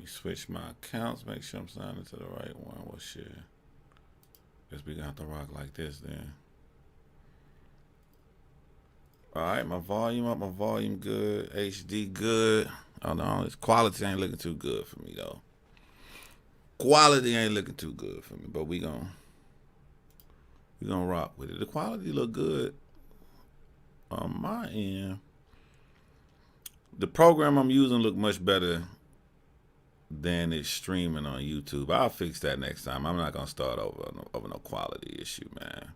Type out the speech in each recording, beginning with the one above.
switch my accounts. Make sure I'm signing to the right one. Well, shit. Guess we got to rock like this then. All right, my volume up, my volume good, HD good. Oh no, this quality ain't looking too good for me though. Quality ain't looking too good for me, but we gonna rock with it. The quality look good on my end. The program I'm using look much better than it's streaming on YouTube. I'll fix that next time. I'm not gonna start over no quality issue, man.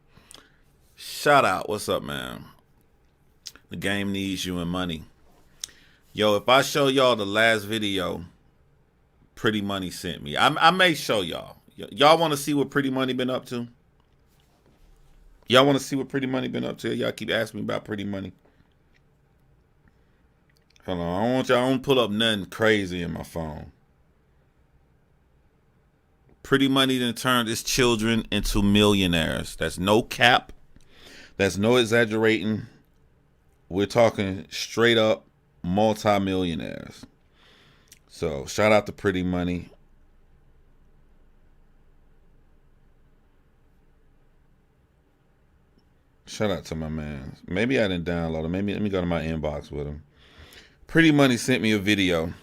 Shout out, what's up, man? The game needs you and money. Yo, if I show y'all the last video Pretty Money sent me, I may show y'all. Y'all want to see what Pretty Money been up to? Y'all want to see what Pretty Money been up to? Y'all keep asking me about Pretty Money. Hold on, I don't pull up nothing crazy in my phone. Pretty Money done turned his children into millionaires. That's no cap. That's no exaggerating. We're talking straight up multi-millionaires. So shout out to Pretty Money. Shout out to my man. Maybe I didn't download it. Maybe let me go to my inbox with him. Pretty Money sent me a video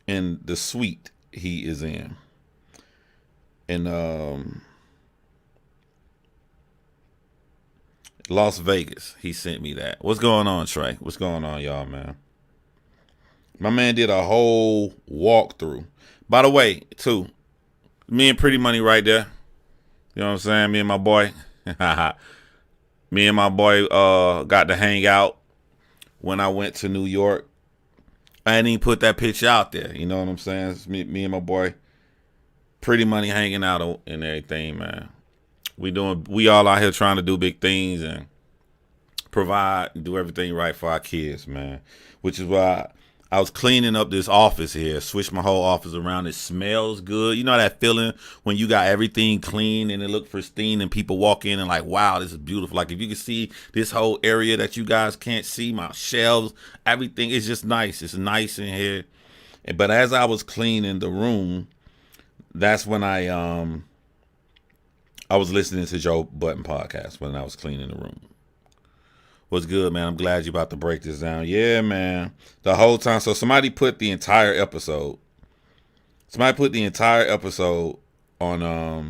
in the suite he is in. And Las Vegas. He sent me that. What's going on, Trey? What's going on, y'all, man? My man did a whole walkthrough. By the way, too, me and Pretty Money right there. You know what I'm saying? Me and my boy. Me and my boy got to hang out when I went to New York. I didn't even put that picture out there. You know what I'm saying? It's me and my boy. Pretty Money hanging out and everything, man. We all out here trying to do big things and provide and do everything right for our kids, man. Which is why I was cleaning up this office here, switched my whole office around. It smells good. You know that feeling when you got everything clean and it look pristine and people walk in and like, wow, this is beautiful. Like if you can see this whole area that you guys can't see, my shelves, everything is just nice. It's nice in here. But as I was cleaning the room, that's when I was listening to Joe Budden podcast when I was cleaning the room. What's good, man? I'm glad you're about to break this down. Yeah, man. The whole time. So somebody put the entire episode. On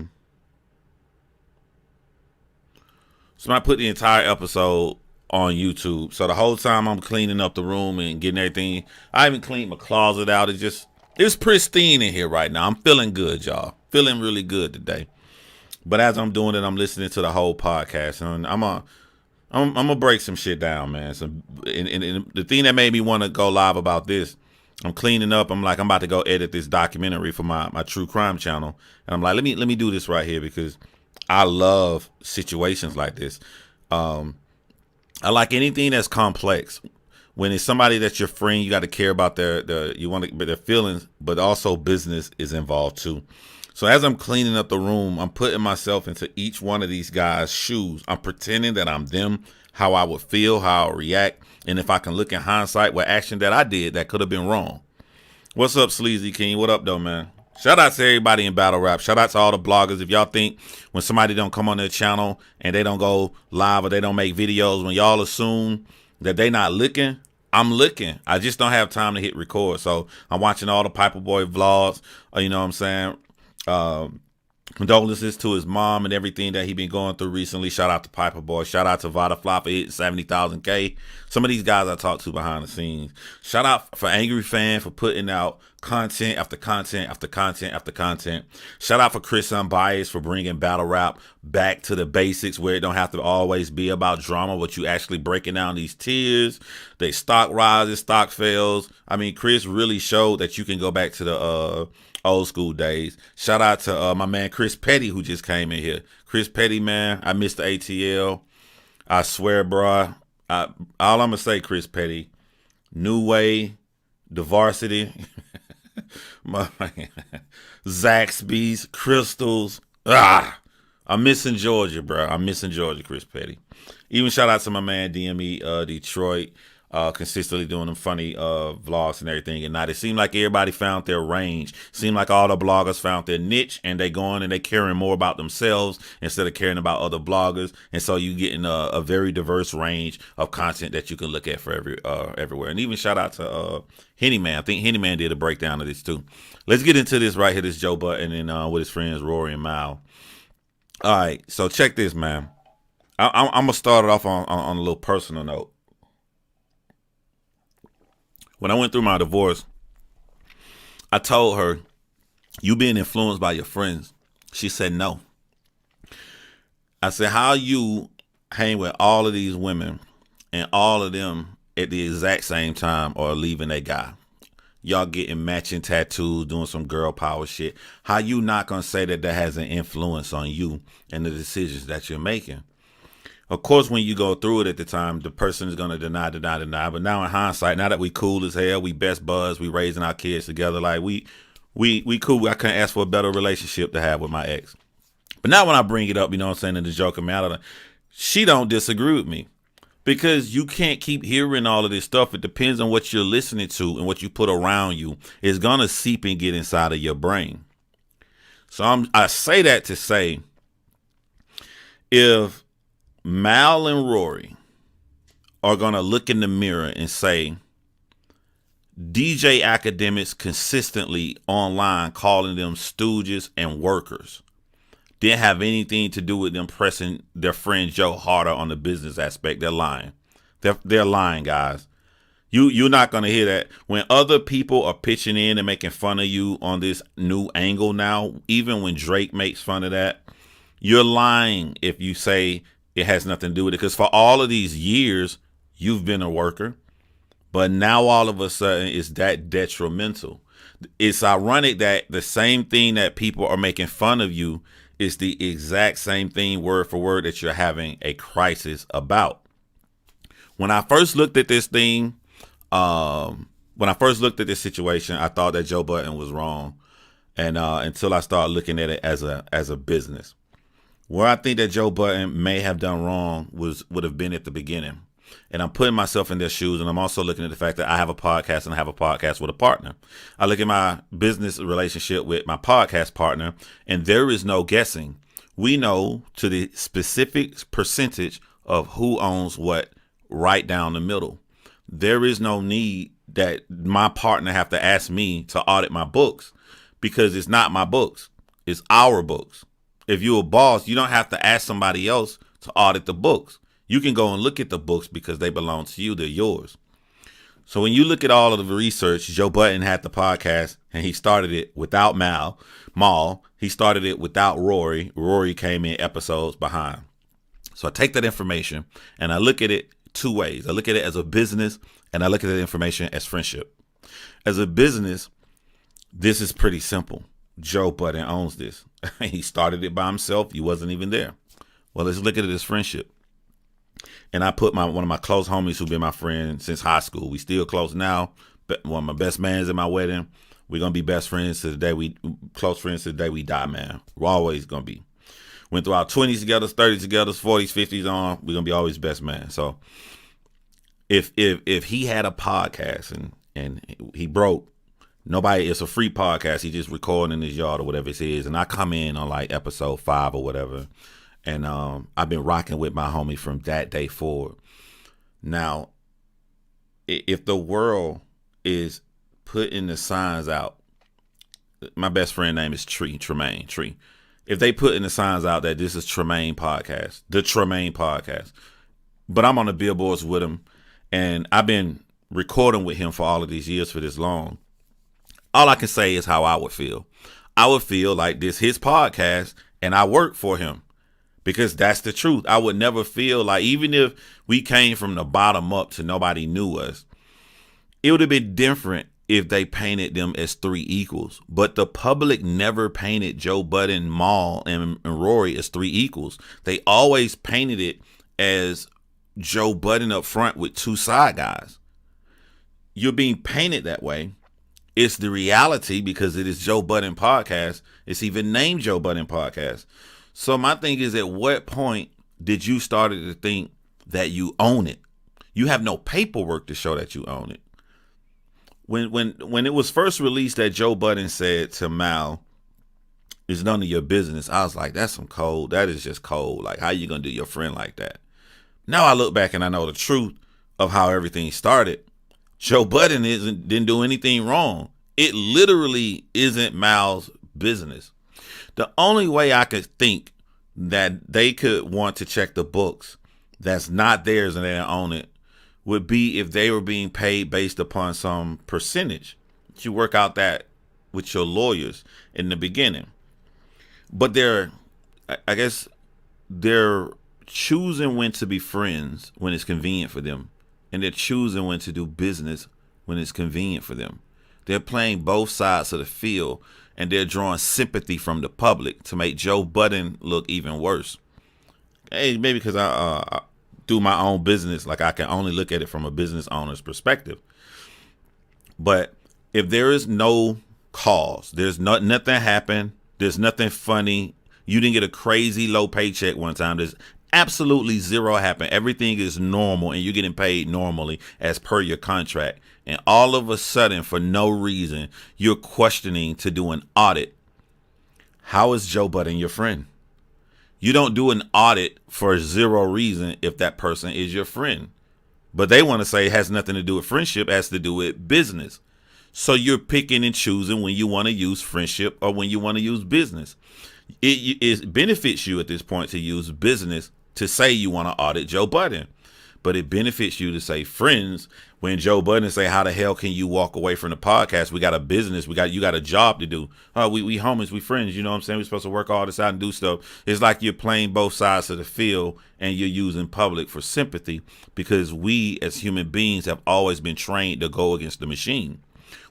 YouTube. So the whole time I'm cleaning up the room and getting everything. I even cleaned my closet out. It's pristine in here right now. I'm feeling good, y'all. Feeling really good today. But as I'm doing it, I'm listening to the whole podcast, and I'm gonna break some shit down, man. And the thing that made me want to go live about this, I'm cleaning up. I'm about to go edit this documentary for my true crime channel, and I'm like, let me do this right here because I love situations like this. I like anything that's complex. When it's somebody that's your friend, you got to care about their feelings, but also business is involved too. So as I'm cleaning up the room, I'm putting myself into each one of these guys' shoes. I'm pretending that I'm them, how I would feel, how I would react, and if I can look in hindsight what action that I did that could have been wrong. What's up, Sleazy King? What up, though, man? Shout out to everybody in battle rap. Shout out to all the bloggers. If y'all think when somebody don't come on their channel and they don't go live or they don't make videos, when y'all assume that they not looking, I'm looking. I just don't have time to hit record. So I'm watching all the Piper Boy vlogs. You know what I'm saying? Condolences to his mom and everything that he been going through recently. Shout out to Piper Boy. Shout out to Vada Flop for hitting 70,000K. Some of these guys I talked to behind the scenes. Shout out for Angry Fan for putting out content after content after content after content. Shout out for Chris Unbiased for bringing battle rap back to the basics where it don't have to always be about drama, but you actually breaking down these tiers. They stock rises, stock fails. I mean, Chris really showed that you can go back to the old school days. Shout out to my man Chris Petty who just came in here. Chris Petty, man, I missed the ATL. I swear, bro. All I'm gonna say, Chris Petty, New Way, the Varsity, Zaxby's, Crystals. I'm missing Georgia, bro. I'm missing Georgia, Chris Petty. Even shout out to my man DME Detroit. consistently doing them funny vlogs and everything. And now it seemed like everybody found their range. Seemed like all the bloggers found their niche, and they going and they caring more about themselves instead of caring about other bloggers. And so you getting a very diverse range of content that you can look at for everywhere. And even shout out to Henny Man. I think Henny Man did a breakdown of this too. Let's get into this right here. This Joe Budden and with his friends Rory and Mal. All right, so check this, man. I'm gonna start it off on a little personal note. When I went through my divorce, I told her, "You being influenced by your friends?" She said, "No." I said, "How you hang with all of these women and all of them at the exact same time are leaving a guy? Y'all getting matching tattoos, doing some girl power shit. How you not gonna say that has an influence on you and the decisions that you're making?" Of course, when you go through it at the time, the person is going to deny. But now in hindsight, now that we cool as hell, we best buds, we raising our kids together. Like we cool. I couldn't ask for a better relationship to have with my ex. But now when I bring it up, you know what I'm saying, in the joking manner, she don't disagree with me. Because you can't keep hearing all of this stuff. It depends on what you're listening to and what you put around you. It's going to seep and get inside of your brain. So I say that to say, if Mal and Rory are going to look in the mirror and say, DJ Akademiks consistently online calling them stooges and workers didn't have anything to do with them pressing their friend Joe harder on the business aspect. They're lying. They're lying, guys. You're not going to hear that. When other people are pitching in and making fun of you on this new angle now, even when Drake makes fun of that, you're lying if you say it has nothing to do with it. Because for all of these years, you've been a worker. But now all of a sudden, it's that detrimental. It's ironic that the same thing that people are making fun of you is the exact same thing, word for word, that you're having a crisis about. When I first looked at this thing, when I first looked at this situation, I thought that Joe Budden was wrong. And until I started looking at it as a business. Where I think that Joe Budden may have done wrong would have been at the beginning. And I'm putting myself in their shoes, and I'm also looking at the fact that I have a podcast and I have a podcast with a partner. I look at my business relationship with my podcast partner, and there is no guessing. We know to the specific percentage of who owns what right down the middle. There is no need that my partner have to ask me to audit my books, because it's not my books. It's our books. If you're a boss, you don't have to ask somebody else to audit the books. You can go and look at the books because they belong to you. They're yours. So when you look at all of the research, Joe Budden had the podcast, and he started it without Mal. He started it without Rory. Rory came in episodes behind. So I take that information and I look at it two ways. I look at it as a business, and I look at that information as friendship. As a business, this is pretty simple. Joe Budden owns this. He started it by himself. He wasn't even there. Well, let's look at it as friendship. And I put one of my close homies who've been my friend since high school. We still close now. But one of my best mans at my wedding. We're gonna be best friends to the day close friends to the day we die, man. We're always gonna be. Went through our 20s together, 30s together, 40s, 50s on. We're gonna be always best man. So if he had a podcast and he broke, nobody, it's a free podcast. He just recording in his yard or whatever it is. And I come in on like episode 5 or whatever. And I've been rocking with my homie from that day forward. Now, if the world is putting the signs out, my best friend name is Tremaine. If they put in the signs out that this is Tremaine podcast, the Tremaine podcast, but I'm on the billboards with him, and I've been recording with him for all of these years for this long, all I can say is how I would feel. I would feel like this his podcast, and I work for him. Because that's the truth. I would never feel like, even if we came from the bottom up to nobody knew us, it would have been different if they painted them as 3 equals. But the public never painted Joe Budden, Mal, and Rory as 3 equals. They always painted it as Joe Budden up front with 2 side guys. You're being painted that way. It's the reality because it is Joe Budden podcast. It's even named Joe Budden podcast. So my thing is, at what point did you start to think that you own it? You have no paperwork to show that you own it. When it was first released that Joe Budden said to Mal, "It's none of your business," I was like, that's some cold. That is just cold. Like, how you gonna do your friend like that? Now I look back and I know the truth of how everything started. Joe Budden didn't do anything wrong. It literally isn't Mal's business. The only way I could think that they could want to check the books that's not theirs and they don't own it would be if they were being paid based upon some percentage. You work out that with your lawyers in the beginning. But I guess they're choosing when to be friends when it's convenient for them. And they're choosing when to do business when it's convenient for them. They're playing both sides of the field, and they're drawing sympathy from the public to make Joe Budden look even worse. Hey, maybe because I do my own business, like I can only look at it from a business owner's perspective. But if there is no cause, there's nothing happened, there's nothing funny, you didn't get a crazy low paycheck one time, there's absolutely zero happened, everything is normal and you're getting paid normally as per your contract, and all of a sudden for no reason you're questioning to do an audit, how is Joe Budden your friend? You don't do an audit for zero reason if that person is your friend. But they want to say it has nothing to do with friendship, it has to do with business. So you're picking and choosing when you want to use friendship or when you want to use business. It benefits you at this point to use business to say you want to audit Joe Budden. But it benefits you to say friends when Joe Budden say, how the hell can you walk away from the podcast? We got a business. You got a job to do. We homies, we friends. You know what I'm saying? We're supposed to work all this out and do stuff. It's like you're playing both sides of the field and you're using public for sympathy, because we as human beings have always been trained to go against the machine.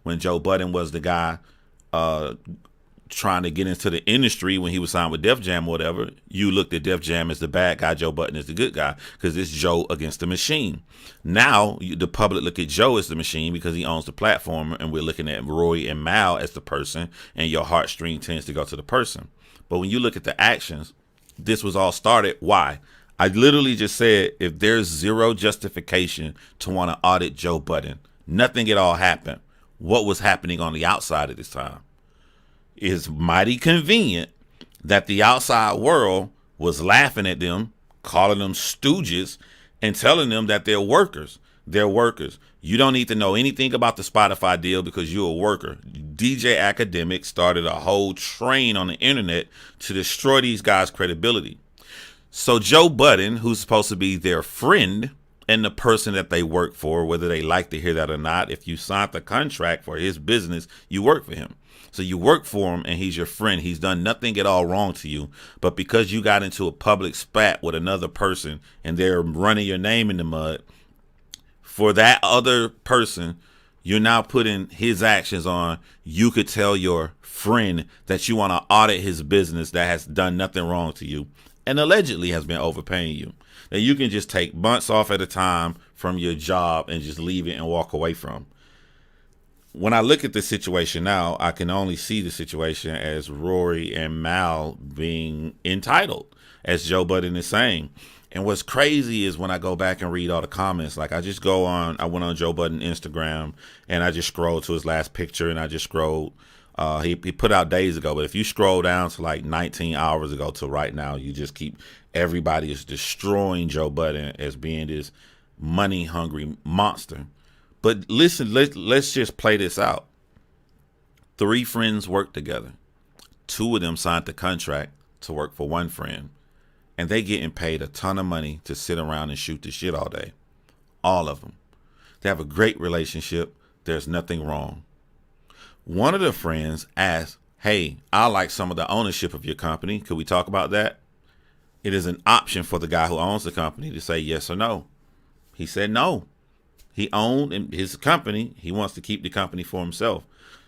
When Joe Budden was the guy trying to get into the industry when he was signed with Def Jam or whatever, you looked at Def Jam as the bad guy, Joe Budden is the good guy, because it's Joe against the machine. Now the public look at Joe as the machine because he owns the platform, and we're looking at Rory and Mal as the person, and your heartstring tends to go to the person. But when you look at the actions, this was all started. Why? I literally just said, if there's zero justification to want to audit Joe Budden, nothing at all happened. What was happening on the outside at this time? It's mighty convenient that the outside world was laughing at them, calling them stooges, and telling them that they're workers. They're workers. You don't need to know anything about the Spotify deal because you're a worker. DJ Akademiks started a whole train on the internet to destroy these guys' credibility. So Joe Budden, who's supposed to be their friend and the person that they work for, whether they like to hear that or not, if you signed the contract for his business, you work for him. So you work for him and he's your friend. He's done nothing at all wrong to you. But because you got into a public spat with another person and they're running your name in the mud, for that other person, you're now putting his actions on. You could tell your friend that you want to audit his business that has done nothing wrong to you and allegedly has been overpaying you. That you can just take months off at a time from your job and just leave it and walk away from. When I look at the situation now, I can only see the situation as Rory and Mal being entitled, as Joe Budden is saying. And what's crazy is when I go back and read all the comments, like I went on Joe Budden Instagram and I just scrolled to his last picture and I just scrolled. He put out days ago, but if you scroll down to like 19 hours ago to right now, you just keep, everybody is destroying Joe Budden as being this money hungry monster. But listen, let's just play this out. 3 friends work together. 2 of them signed the contract to work for one friend. And they getting paid a ton of money to sit around and shoot the shit all day. All of them. They have a great relationship. There's nothing wrong. One of the friends asked, hey, I like some of the ownership of your company. Could we talk about that? It is an option for the guy who owns the company to say yes or no. He said no. He owned his company. He wants to keep the company for himself.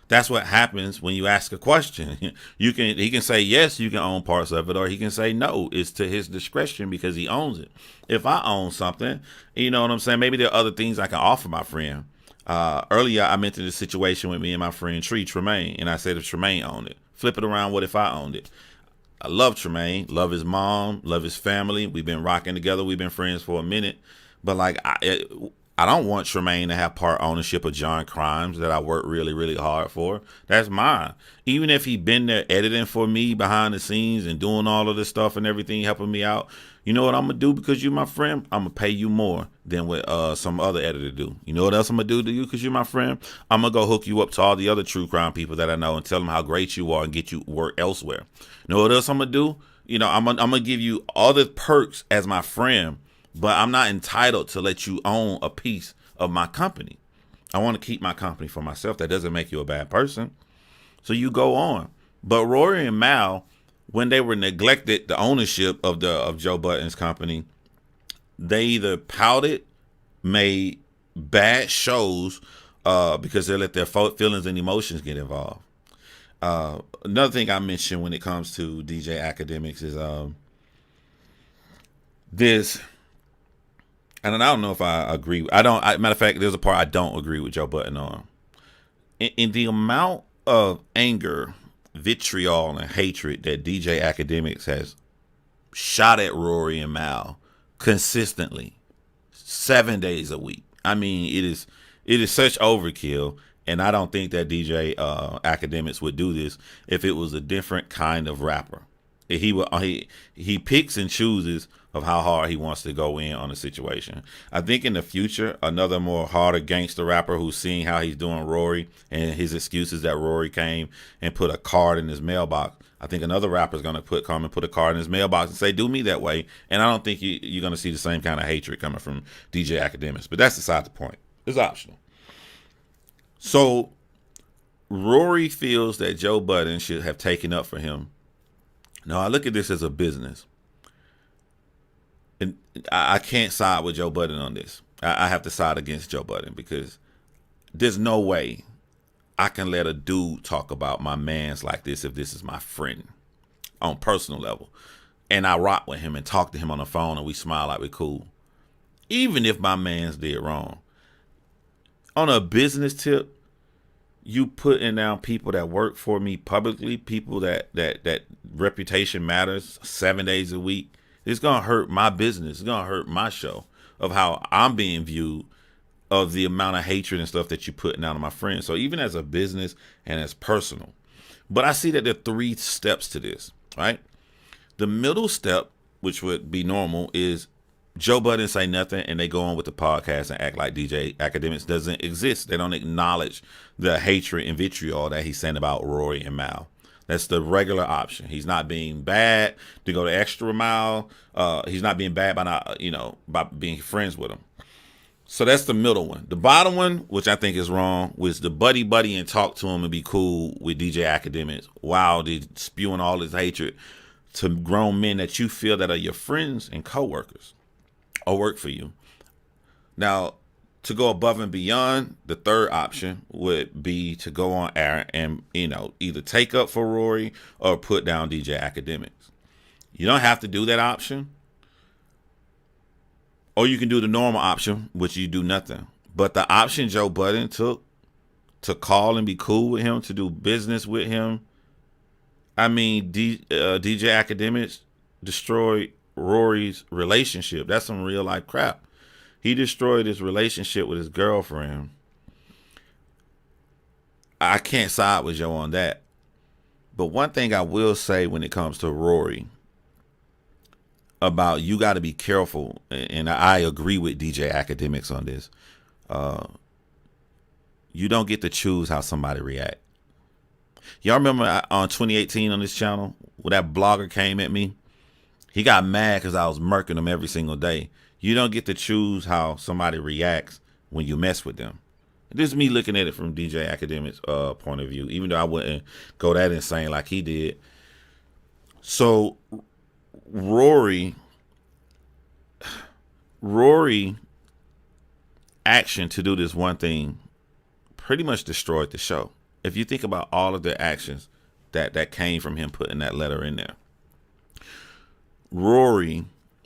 That's what happens when you ask a question. He can say yes, you can own parts of it, or he can say no. It's to his discretion because he owns it. If I own something, you know what I'm saying? Maybe there are other things I can offer my friend. Earlier, I mentioned the situation with me and my friend Tremaine, and I said if Tremaine owned it. Flip it around, what if I owned it? I love Tremaine, love his mom, love his family. We've been rocking together. We've been friends for a minute. But like I don't want Tremaine to have part ownership of John Crimes that I worked really, really hard for. That's mine. Even if he been there editing for me behind the scenes and doing all of this stuff and everything, helping me out, you know what I'm going to do because you're my friend? I'm going to pay you more than what some other editor do. You know what else I'm going to do to you because you're my friend? I'm going to go hook you up to all the other true crime people that I know and tell them how great you are and get you work elsewhere. You know what else I'm going to do? You know, I'm going to give you all the perks as my friend, but I'm not entitled to let you own a piece of my company. I want to keep my company for myself. That doesn't make you a bad person. So you go on. But Rory and Mal, when they were neglected the ownership of Joe Budden's company, they either pouted, made bad shows because they let their feelings and emotions get involved. Another thing I mentioned when it comes to DJ Akademiks is this. And I don't know if I agree. Matter of fact, there's a part I don't agree with Joe Budden on. In the amount of anger, vitriol, and hatred that DJ Akademiks has shot at Rory and Mal consistently, 7 days a week. I mean, it is such overkill. And I don't think that DJ Akademiks would do this if it was a different kind of rapper. He picks and chooses of how hard he wants to go in on a situation. I think in the future, another more harder gangster rapper who's seeing how he's doing Rory and his excuses that Rory came and put a card in his mailbox. I think another rapper is going to come and put a card in his mailbox and say, do me that way. And I don't think you're going to see the same kind of hatred coming from DJ Akademiks. But that's beside the point. It's optional. So Rory feels that Joe Budden should have taken up for him. Now, I look at this as a business. And I can't side with Joe Budden on this. I have to side against Joe Budden because there's no way I can let a dude talk about my mans like this if this is my friend on personal level. And I rock with him and talk to him on the phone and we smile like we're cool. Even if my mans did wrong. On a business tip, you putting down people that work for me publicly, people that reputation matters 7 days a week. It's going to hurt my business. It's going to hurt my show of how I'm being viewed, of the amount of hatred and stuff that you're putting out on my friends. So even as a business and as personal. But I see that there are 3 steps to this, right? The middle step, which would be normal, is Joe Budden say nothing and they go on with the podcast and act like DJ Akademiks doesn't exist. They don't acknowledge the hatred and vitriol that he's saying about Rory and Mal. That's the regular option. He's not being bad to go the extra mile. He's not being bad by being friends with him. So that's the middle one. The bottom one, which I think is wrong, was the buddy and talk to him and be cool with DJ Akademiks while they're spewing all this hatred to grown men that you feel that are your friends and coworkers or work for you. Now, to go above and beyond, the third option would be to go on air and, either take up for Rory or put down DJ Akademiks. You don't have to do that option. Or you can do the normal option, which you do nothing. But the option Joe Budden took to call and be cool with him, to do business with him, I mean, DJ Akademiks destroyed Rory's relationship. That's some real life crap. He destroyed his relationship with his girlfriend. I can't side with Joe on that. But one thing I will say when it comes to Rory about you got to be careful, and I agree with DJ Akademiks on this. You don't get to choose how somebody react. Y'all remember on 2018 on this channel when that blogger came at me? He got mad because I was murking him every single day. You don't get to choose how somebody reacts when you mess with them. This is me looking at it from DJ Akademiks' point of view, even though I wouldn't go that insane like he did. So Rory action to do this one thing pretty much destroyed the show. If you think about all of the actions that came from him putting that letter in there. Rory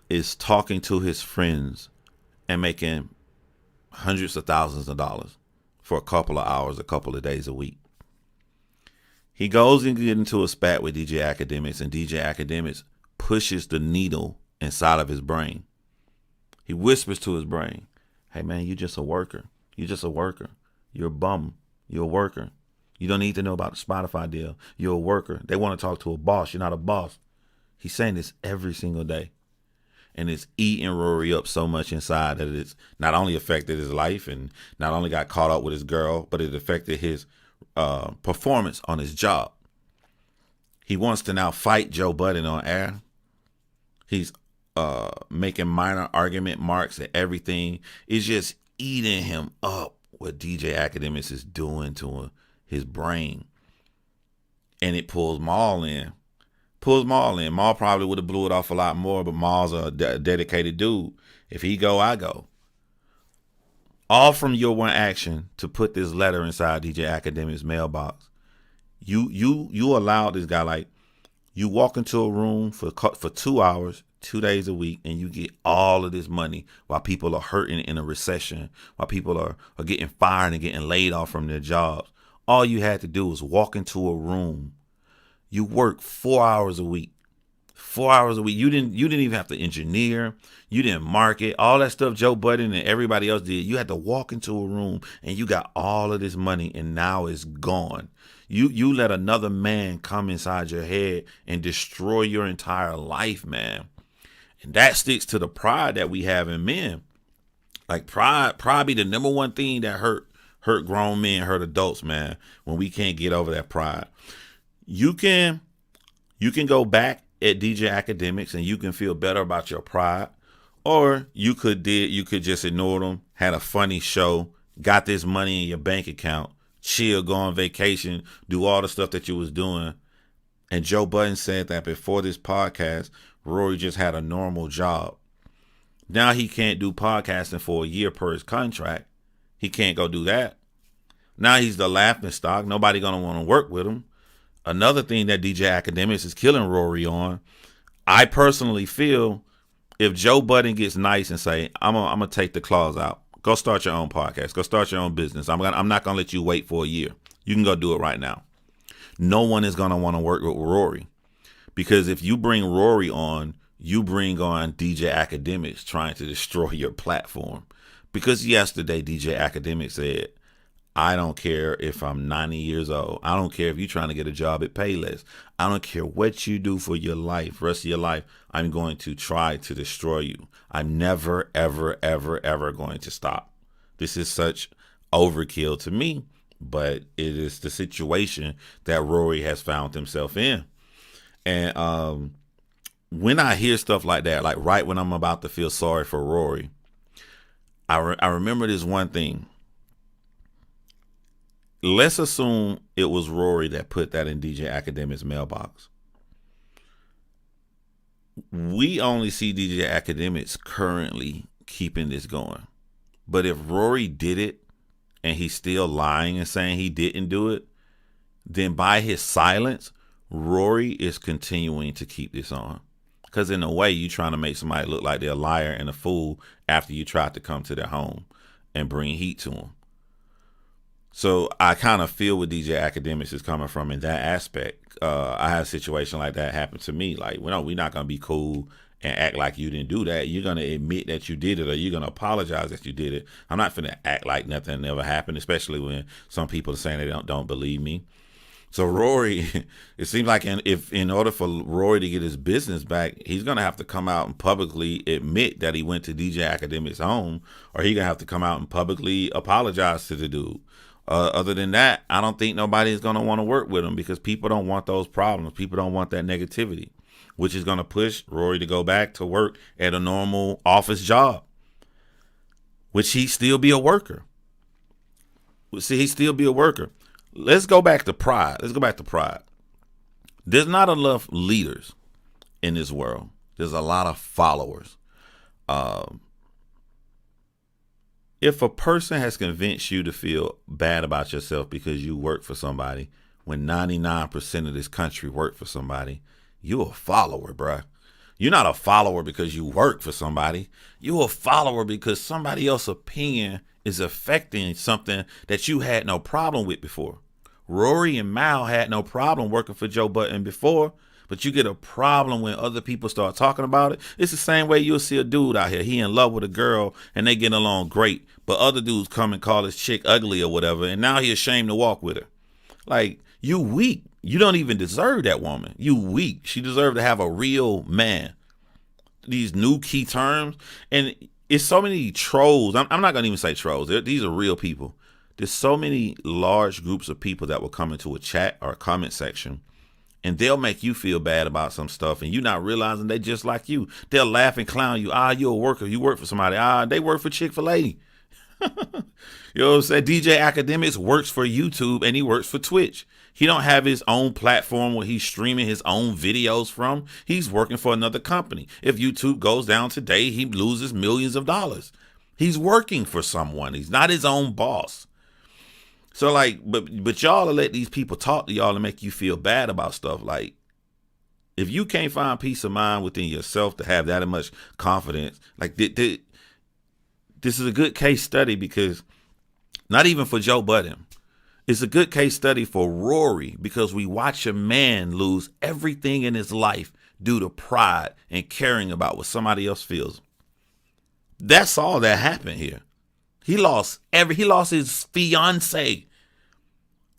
is talking to his friends and making hundreds of thousands of dollars for a couple of hours, a couple of days a week. He goes and gets into a spat with DJ Akademiks, and DJ Akademiks pushes the needle inside of his brain. He whispers to his brain, hey man, you just a worker. You just a worker. You're a bum. You're a worker. You don't need to know about the Spotify deal. You're a worker. They want to talk to a boss. You're not a boss. He's saying this every single day. And it's eating Rory up so much inside that it's not only affected his life and not only got caught up with his girl, but it affected his performance on his job. He wants to now fight Joe Budden on air. He's making minor argument marks at everything. It's just eating him up what DJ Akademiks is doing to his brain. And it pulls Maul in. Maul probably would have blew it off a lot more, but Maul's a dedicated dude. If he go, I go. All from your one action to put this letter inside DJ Akademiks' mailbox. You allowed this guy, like, you walk into a room for 2 hours, 2 days a week, and you get all of this money while people are hurting in a recession, while people are getting fired and getting laid off from their jobs. All you had to do was walk into a room. You work 4 hours a week. 4 hours a week. You didn't even have to engineer. You didn't market. All that stuff Joe Budden and everybody else did. You had to walk into a room and you got all of this money and now it's gone. You let another man come inside your head and destroy your entire life, man. And that sticks to the pride that we have in men. Like pride be the number one thing that hurt grown men, hurt adults, man, when we can't get over that pride. You can go back at DJ Akademiks and you can feel better about your pride, or you could just ignore them, had a funny show, got this money in your bank account, chill, go on vacation, do all the stuff that you was doing. And Joe Budden said that before this podcast, Rory just had a normal job. Now he can't do podcasting for a year per his contract. He can't go do that. Now he's the laughing stock. Nobody gonna want to work with him. Another thing that DJ Akademiks is killing Rory on, I personally feel if Joe Budden gets nice and say, I'm gonna take the clause out. Go start your own podcast. Go start your own business. I'm not gonna let you wait for a year. You can go do it right now. No one is gonna want to work with Rory, because if you bring Rory on, you bring on DJ Akademiks trying to destroy your platform. Because yesterday DJ Akademiks said, I don't care if I'm 90 years old. I don't care if you're trying to get a job at Payless. I don't care what you do for your life, rest of your life. I'm going to try to destroy you. I'm never, ever, ever, ever going to stop. This is such overkill to me, but it is the situation that Rory has found himself in. And when I hear stuff like that, like right when I'm about to feel sorry for Rory, I remember this one thing. Let's assume it was Rory that put that in DJ Akademiks' mailbox. We only see DJ Akademiks currently keeping this going. But if Rory did it and he's still lying and saying he didn't do it, then by his silence, Rory is continuing to keep this on. Because in a way, you're trying to make somebody look like they're a liar and a fool after you tried to come to their home and bring heat to them. So I kind of feel where DJ Akademiks is coming from in that aspect. I had a situation like that happen to me. Like, we're not going to be cool and act like you didn't do that. You're going to admit that you did it, or you're going to apologize that you did it. I'm not going to act like nothing ever happened, especially when some people are saying they don't believe me. So Rory, it seems like in order for Rory to get his business back, he's going to have to come out and publicly admit that he went to DJ Akademiks' home, or he's going to have to come out and publicly apologize to the dude. Other than that, I don't think nobody is going to want to work with him, because people don't want those problems. People don't want that negativity, which is going to push Rory to go back to work at a normal office job, which he'd still be a worker. He'd still be a worker. Let's go back to pride. There's not enough leaders in this world. There's a lot of followers. If a person has convinced you to feel bad about yourself because you work for somebody, when 99% of this country work for somebody, you're a follower, bruh. You're not a follower because you work for somebody. You're a follower because somebody else's opinion is affecting something that you had no problem with before. Rory and Mal had no problem working for Joe Budden before, but you get a problem when other people start talking about it. It's the same way you'll see a dude out here. He in love with a girl and they get along great, but other dudes come and call his chick ugly or whatever, and now he ashamed to walk with her. Like, you weak. You don't even deserve that woman. You weak. She deserved to have a real man. These new key terms, and it's so many trolls. I'm not going to even say trolls. These are real people. There's so many large groups of people that will come into a chat or a comment section, and they'll make you feel bad about some stuff, and you not realizing they just like you. They'll laugh and clown you. You're a worker. You work for somebody. They work for Chick-fil-A. You know what I'm saying? DJ Akademiks works for YouTube and he works for Twitch. He don't have his own platform where he's streaming his own videos from. He's working for another company. If YouTube goes down today, he loses millions of dollars. He's working for someone. He's not his own boss. So like, but y'all will let these people talk to y'all and make you feel bad about stuff. Like, if you can't find peace of mind within yourself to have that much confidence, like this is a good case study, because not even for Joe Budden. It's a good case study for Rory, because we watch a man lose everything in his life due to pride and caring about what somebody else feels. That's all that happened here. He lost his fiance.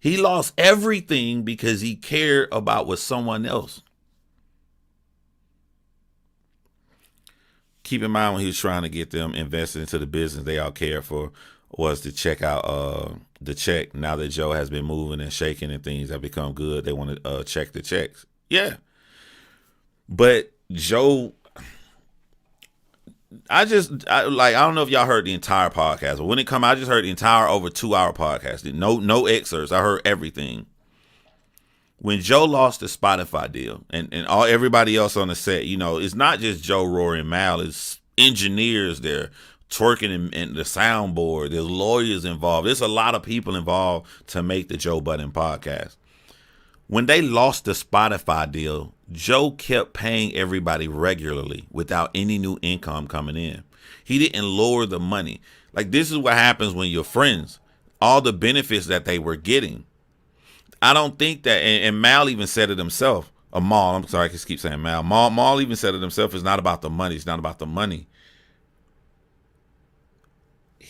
He lost everything because he cared about what someone else. Keep in mind, when he was trying to get them invested into the business they all cared for, was to check out the check. Now that Joe has been moving and shaking and things have become good, they want to check the checks. Yeah. But Joe, I don't know if y'all heard the entire podcast, but when it come, I just heard the entire over 2-hour podcast. No excerpts. I heard everything. When Joe lost the Spotify deal and everybody else on the set, you know, it's not just Joe, Rory, and Mal. It's engineers there, twerking and the soundboard. There's lawyers involved. There's a lot of people involved to make the Joe Budden podcast. When they lost the Spotify deal, Joe kept paying everybody regularly without any new income coming in. He didn't lower the money. Like, this is what happens when you're friends. All the benefits that they were getting. I don't think that, and Mal even said it himself. Mal, I'm sorry, I just keep saying Mal. Mal even said it himself. It's not about the money. It's not about the money.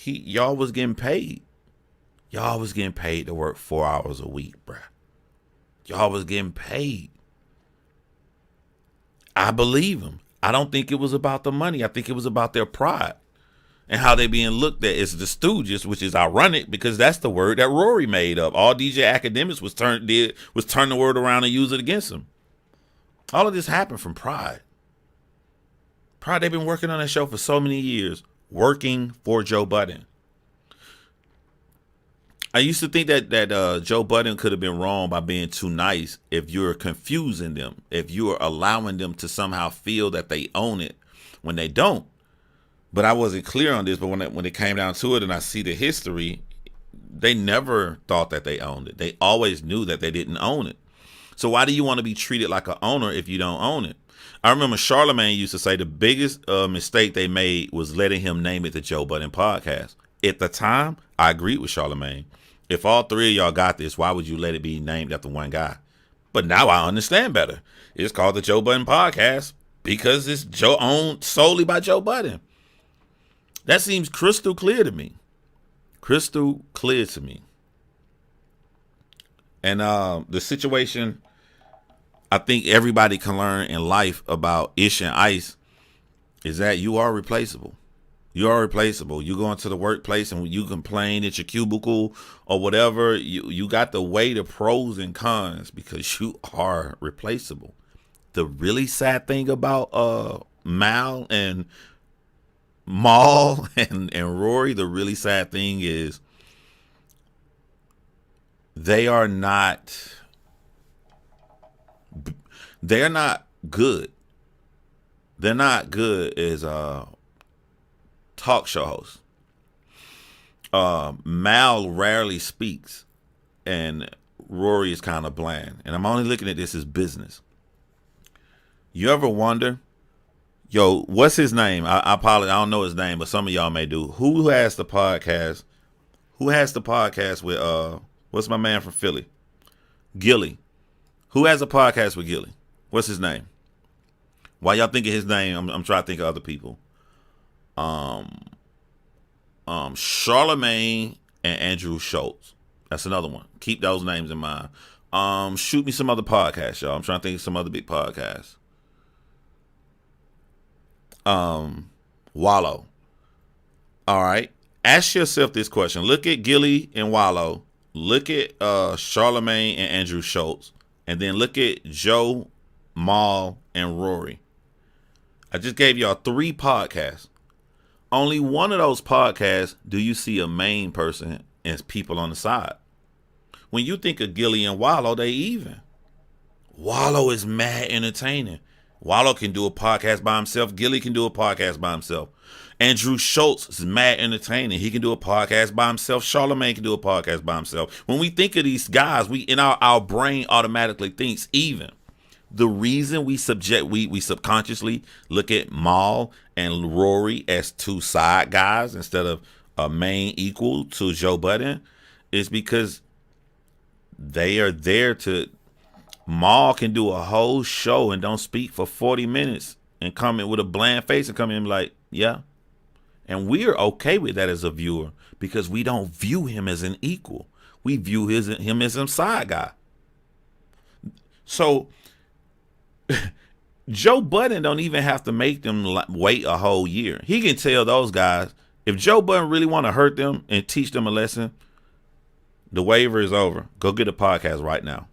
Y'all was getting paid. Y'all was getting paid to work 4 hours a week, bruh. Y'all was getting paid. I believe him. I don't think it was about the money. I think it was about their pride and how they being looked at as the Stooges, which is ironic because that's the word that Rory made up. All DJ Akademiks was turn the word around and use it against him. All of this happened from pride. Pride. They've been working on that show for so many years, working for Joe Budden. I used to think that Joe Budden could have been wrong by being too nice if you're confusing them, if you are allowing them to somehow feel that they own it when they don't. But I wasn't clear on this, but when it came down to it and I see the history, they never thought that they owned it. They always knew that they didn't own it. So why do you want to be treated like an owner if you don't own it? I remember Charlamagne used to say the biggest mistake they made was letting him name it the Joe Budden podcast. At the time, I agreed with Charlamagne. If all three of y'all got this, why would you let it be named after one guy? But now I understand better. It's called the Joe Budden podcast because it's owned solely by Joe Budden. That seems crystal clear to me. Crystal clear to me. And the situation I think everybody can learn in life about Ish and Ice is that you are replaceable. You are replaceable. You go into the workplace and you complain at your cubicle or whatever, you got to weigh the pros and cons because you are replaceable. The really sad thing about Mal and Rory, the really sad thing is they're not good. They're not good as talk show hosts. Mal rarely speaks and Rory is kind of bland. And I'm only looking at this as business. You ever wonder, what's his name? I apologize. I don't know his name, but some of y'all may do. Who has the podcast? Who has the podcast with what's my man from Philly? Gilly. Who has a podcast with Gilly? What's his name? While y'all think of his name, I'm trying to think of other people. Charlemagne and Andrew Schultz. That's another one. Keep those names in mind. Shoot me some other podcasts, y'all. I'm trying to think of some other big podcasts. Wallow. All right. Ask yourself this question. Look at Gilly and Wallow. Look at Charlemagne and Andrew Schultz. And then look at Joe, Mal, and Rory. I just gave y'all 3 podcasts. Only one of those podcasts do you see a main person and people on the side. When you think of Gilly and Wallow, they even. Wallow is mad entertaining. Wallow can do a podcast by himself. Gilly can do a podcast by himself. Andrew Schultz is mad entertaining. He can do a podcast by himself. Charlemagne can do a podcast by himself. When we think of these guys, we in our brain automatically thinks even. The reason we subconsciously look at Mal and Rory as 2 side guys instead of a main equal to Joe Budden is because they are there to. Mal can do a whole show and don't speak for 40 minutes and come in with a bland face and come in like, yeah. And we're okay with that as a viewer because we don't view him as an equal. We view him as a side guy. So Joe Budden don't even have to make them wait a whole year. He can tell those guys, if Joe Budden really want to hurt them and teach them a lesson, the waiver is over. Go get a podcast right now.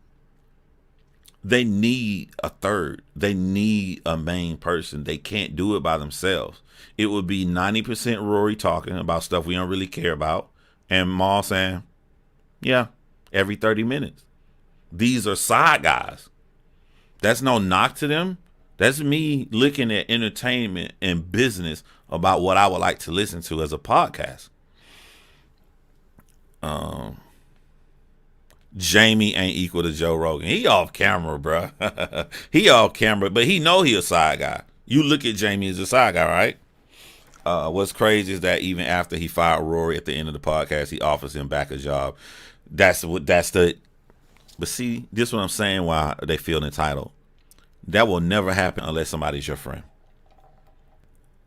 They need a third. They need a main person. They can't do it by themselves. It would be 90% Rory talking about stuff we don't really care about, and Mal saying, yeah, every 30 minutes. These are side guys. That's no knock to them. That's me looking at entertainment and business about what I would like to listen to as a podcast. Jamie ain't equal to Joe Rogan. He off camera, bro. He off camera, but he know he a side guy. You look at Jamie as a side guy, right? What's crazy is that even after he fired Rory at the end of the podcast, he offers him back a job. But see, this is what I'm saying why they feel entitled. That will never happen unless somebody's your friend.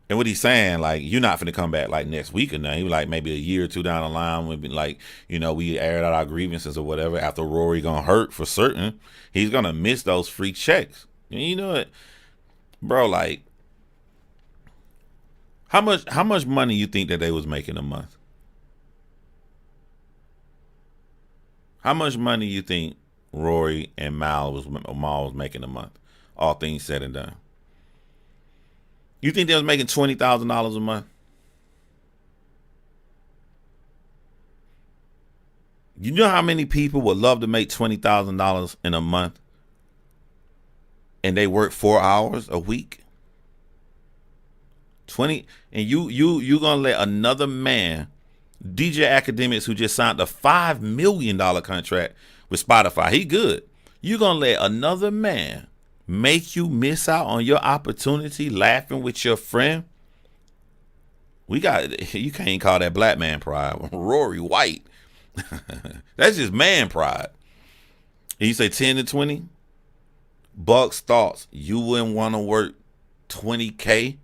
And what he's saying, like, you're not finna come back like next week or nothing. He was like maybe a year or 2 down the line, we'll be like, we aired out our grievances or whatever. After Rory gonna hurt for certain, he's gonna miss those free checks. And you know what, bro? Like, how much money you think that they was making a month? How much money you think Rory and Mal was making a month? All things said and done. You think they was making $20,000 a month? You know how many people would love to make $20,000 in a month and they work 4 hours a week? 20, and you gonna let another man, DJ Akademiks, who just signed a $5 million contract with Spotify, he good. You gonna let another man make you miss out on your opportunity laughing with your friend? You can't call that black man pride. Rory white. That's just man pride. And you say 10 to 20? Bucks thoughts. You wouldn't want to work 20K?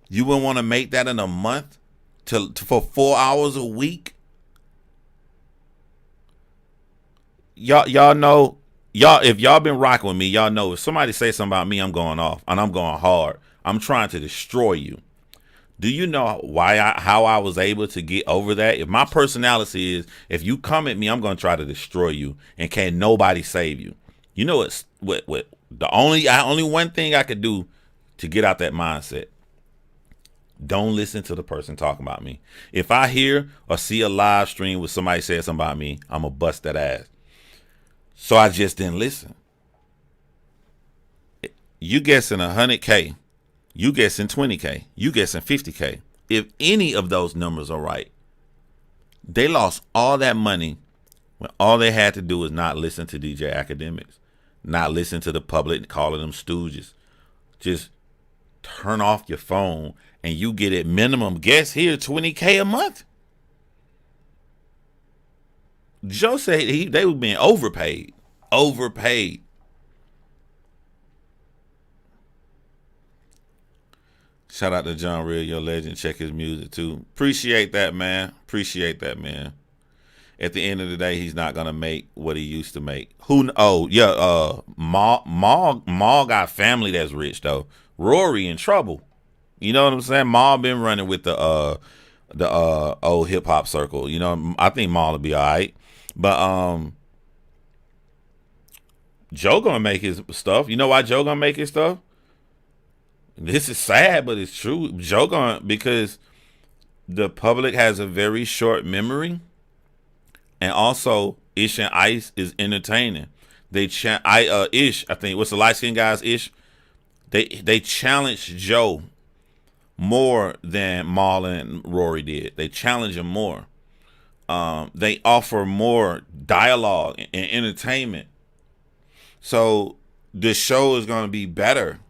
You wouldn't want to make that in a month for 4 hours a week? Y'all know. If y'all been rocking with me, y'all know if somebody say something about me, I'm going off and I'm going hard. I'm trying to destroy you. Do you know how I was able to get over that? If my personality is, if you come at me, I'm going to try to destroy you, and can't nobody save you. You know what the only one thing I could do to get out that mindset. Don't listen to the person talking about me. If I hear or see a live stream where somebody says something about me, I'm going to bust that ass. So I just didn't listen. You guessing 100K, you guessing 20K, you guessing 50K. If any of those numbers are right, they lost all that money when all they had to do was not listen to DJ Akademiks, not listen to the public calling them stooges. Just turn off your phone and you get at minimum, guess here, 20K a month. Joe said they were being overpaid. Overpaid. Shout out to John Real, your legend. Check his music too. Appreciate that, man. Appreciate that, man. At the end of the day, he's not gonna make what he used to make. Oh yeah, Maul got family that's rich though. Rory in trouble. You know what I'm saying? Maul been running with the old hip hop circle. You know, I think Maul will be all right. But Joe gonna make his stuff. You know why Joe gonna make his stuff? This is sad, but it's true. Because the public has a very short memory, and also Ish and Ice is entertaining. Ish, I think, what's the light skinned guys? Ish. They challenged Joe more than Maul and Rory did. They challenge him more. They offer more dialogue and entertainment. So the show is going to be better.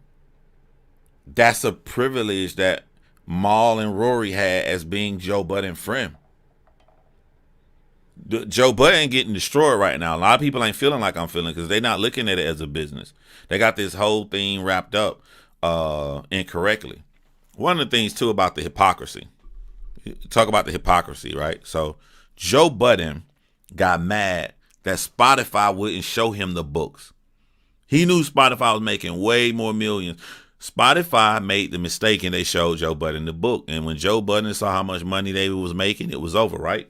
That's a privilege that Maul and Rory had as being Joe Budden friend. Joe Budden getting destroyed right now. A lot of people ain't feeling like I'm feeling because they're not looking at it as a business. They got this whole thing wrapped up incorrectly. One of the things too about the hypocrisy. Talk about the hypocrisy, right? So Joe Budden got mad that Spotify wouldn't show him the books. He knew Spotify was making way more millions. Spotify made the mistake and they showed Joe Budden the book. And when Joe Budden saw how much money they was making, it was over, right?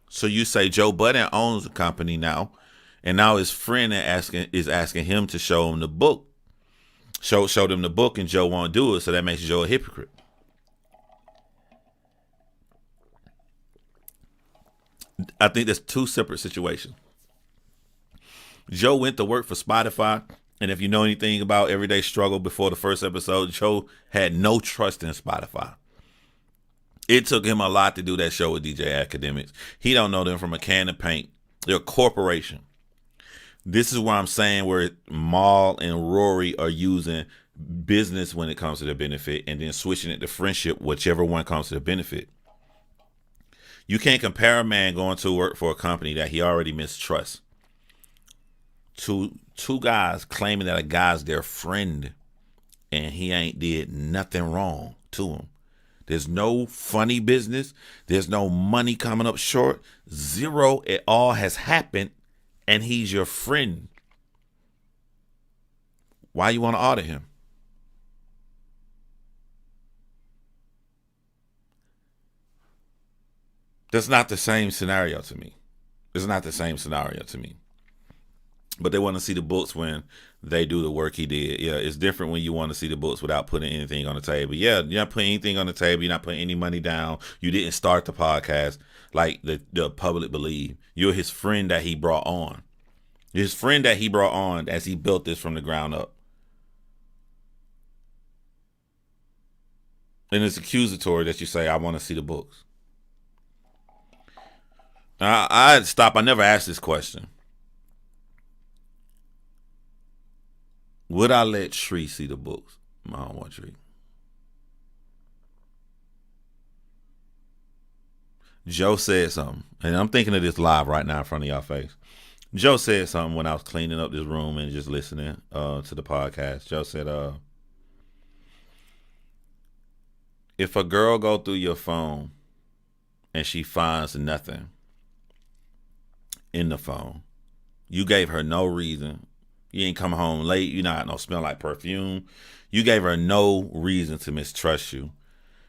So you say Joe Budden owns the company now, and now his friend is asking him to show him the book. Show them the book, and Joe won't do it, so that makes Joe a hypocrite. I think that's two separate situations. Joe went to work for Spotify, and if you know anything about Everyday Struggle before the first episode, Joe had no trust in Spotify. It took him a lot to do that show with DJ Akademiks. He don't know them from a can of paint. They're a corporation. This is where I'm saying where Maul and Rory are using business when it comes to their benefit and then switching it to friendship, whichever one comes to the benefit. You can't compare a man going to work for a company that he already mistrusts to two guys claiming that a guy's their friend and he ain't did nothing wrong to him. There's no funny business. There's no money coming up short. Zero. It all has happened, and he's your friend. Why you want to audit him? That's not the same scenario to me. It's not the same scenario to me. But they want to see the books when they do the work he did. Yeah, it's different when you want to see the books without putting anything on the table. Yeah, you're not putting anything on the table. You're not putting any money down. You didn't start the podcast like the public believe. You're his friend that he brought on. His friend that he brought on as he built this from the ground up. And it's accusatory that you say, I want to see the books. Now, I never asked this question. Would I let Shree see the books? I don't want Shree. Joe said something, and I'm thinking of this live right now in front of y'all face. Joe said something when I was cleaning up this room and just listening to the podcast. Joe said, if a girl go through your phone and she finds nothing in the phone, you gave her no reason. You ain't come home late. You not no smell like perfume. You gave her no reason to mistrust you.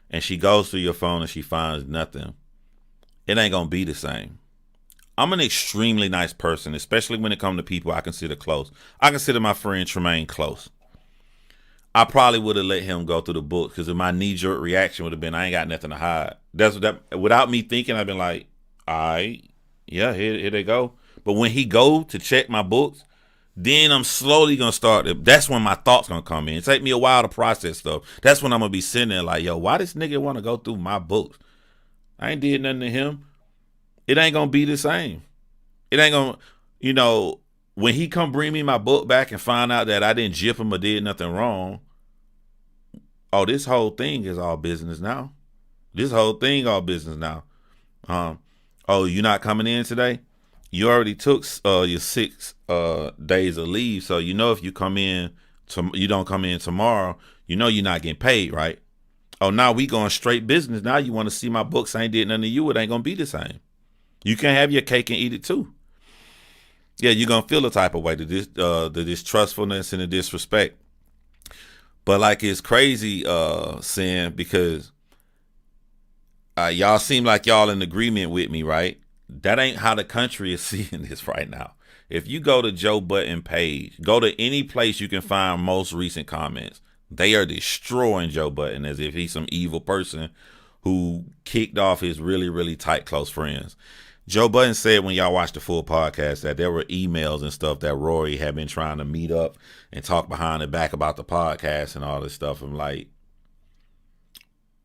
And she goes through your phone and she finds nothing. It ain't going to be the same. I'm an extremely nice person, especially when it comes to people I consider close. I consider my friend Tremaine close. I probably would have let him go through the book because my knee-jerk reaction would have been, I ain't got nothing to hide. Without me thinking, I've been like, all right, yeah, here they go. But when he go to check my books, then I'm slowly going to start. That's when my thoughts going to come in. It take me a while to process stuff. That's when I'm going to be sitting there like, yo, why this nigga want to go through my books? I ain't did nothing to him. It ain't going to be the same. It ain't going to, when he come bring me my book back and find out that I didn't jip him or did nothing wrong. Oh, this whole thing is all business now. This whole thing all business now. Oh, you not coming in today? You already took your 6 days of leave, so if you come in, you don't come in tomorrow, you're not getting paid, right? Oh, now we going straight business. Now you want to see my books? I ain't did nothing to you. It ain't gonna be the same. You can have your cake and eat it too. Yeah, you're gonna feel the type of way, the distrustfulness and the disrespect. But like it's crazy, Sin, because y'all seem like y'all in agreement with me, right? That ain't how the country is seeing this right now. If you go to Joe Budden page, go to any place you can find most recent comments, they are destroying Joe Budden as if he's some evil person who kicked off his really, really tight, close friends. Joe Budden said when y'all watched the full podcast that there were emails and stuff that Rory had been trying to meet up and talk behind the back about the podcast and all this stuff. I'm like,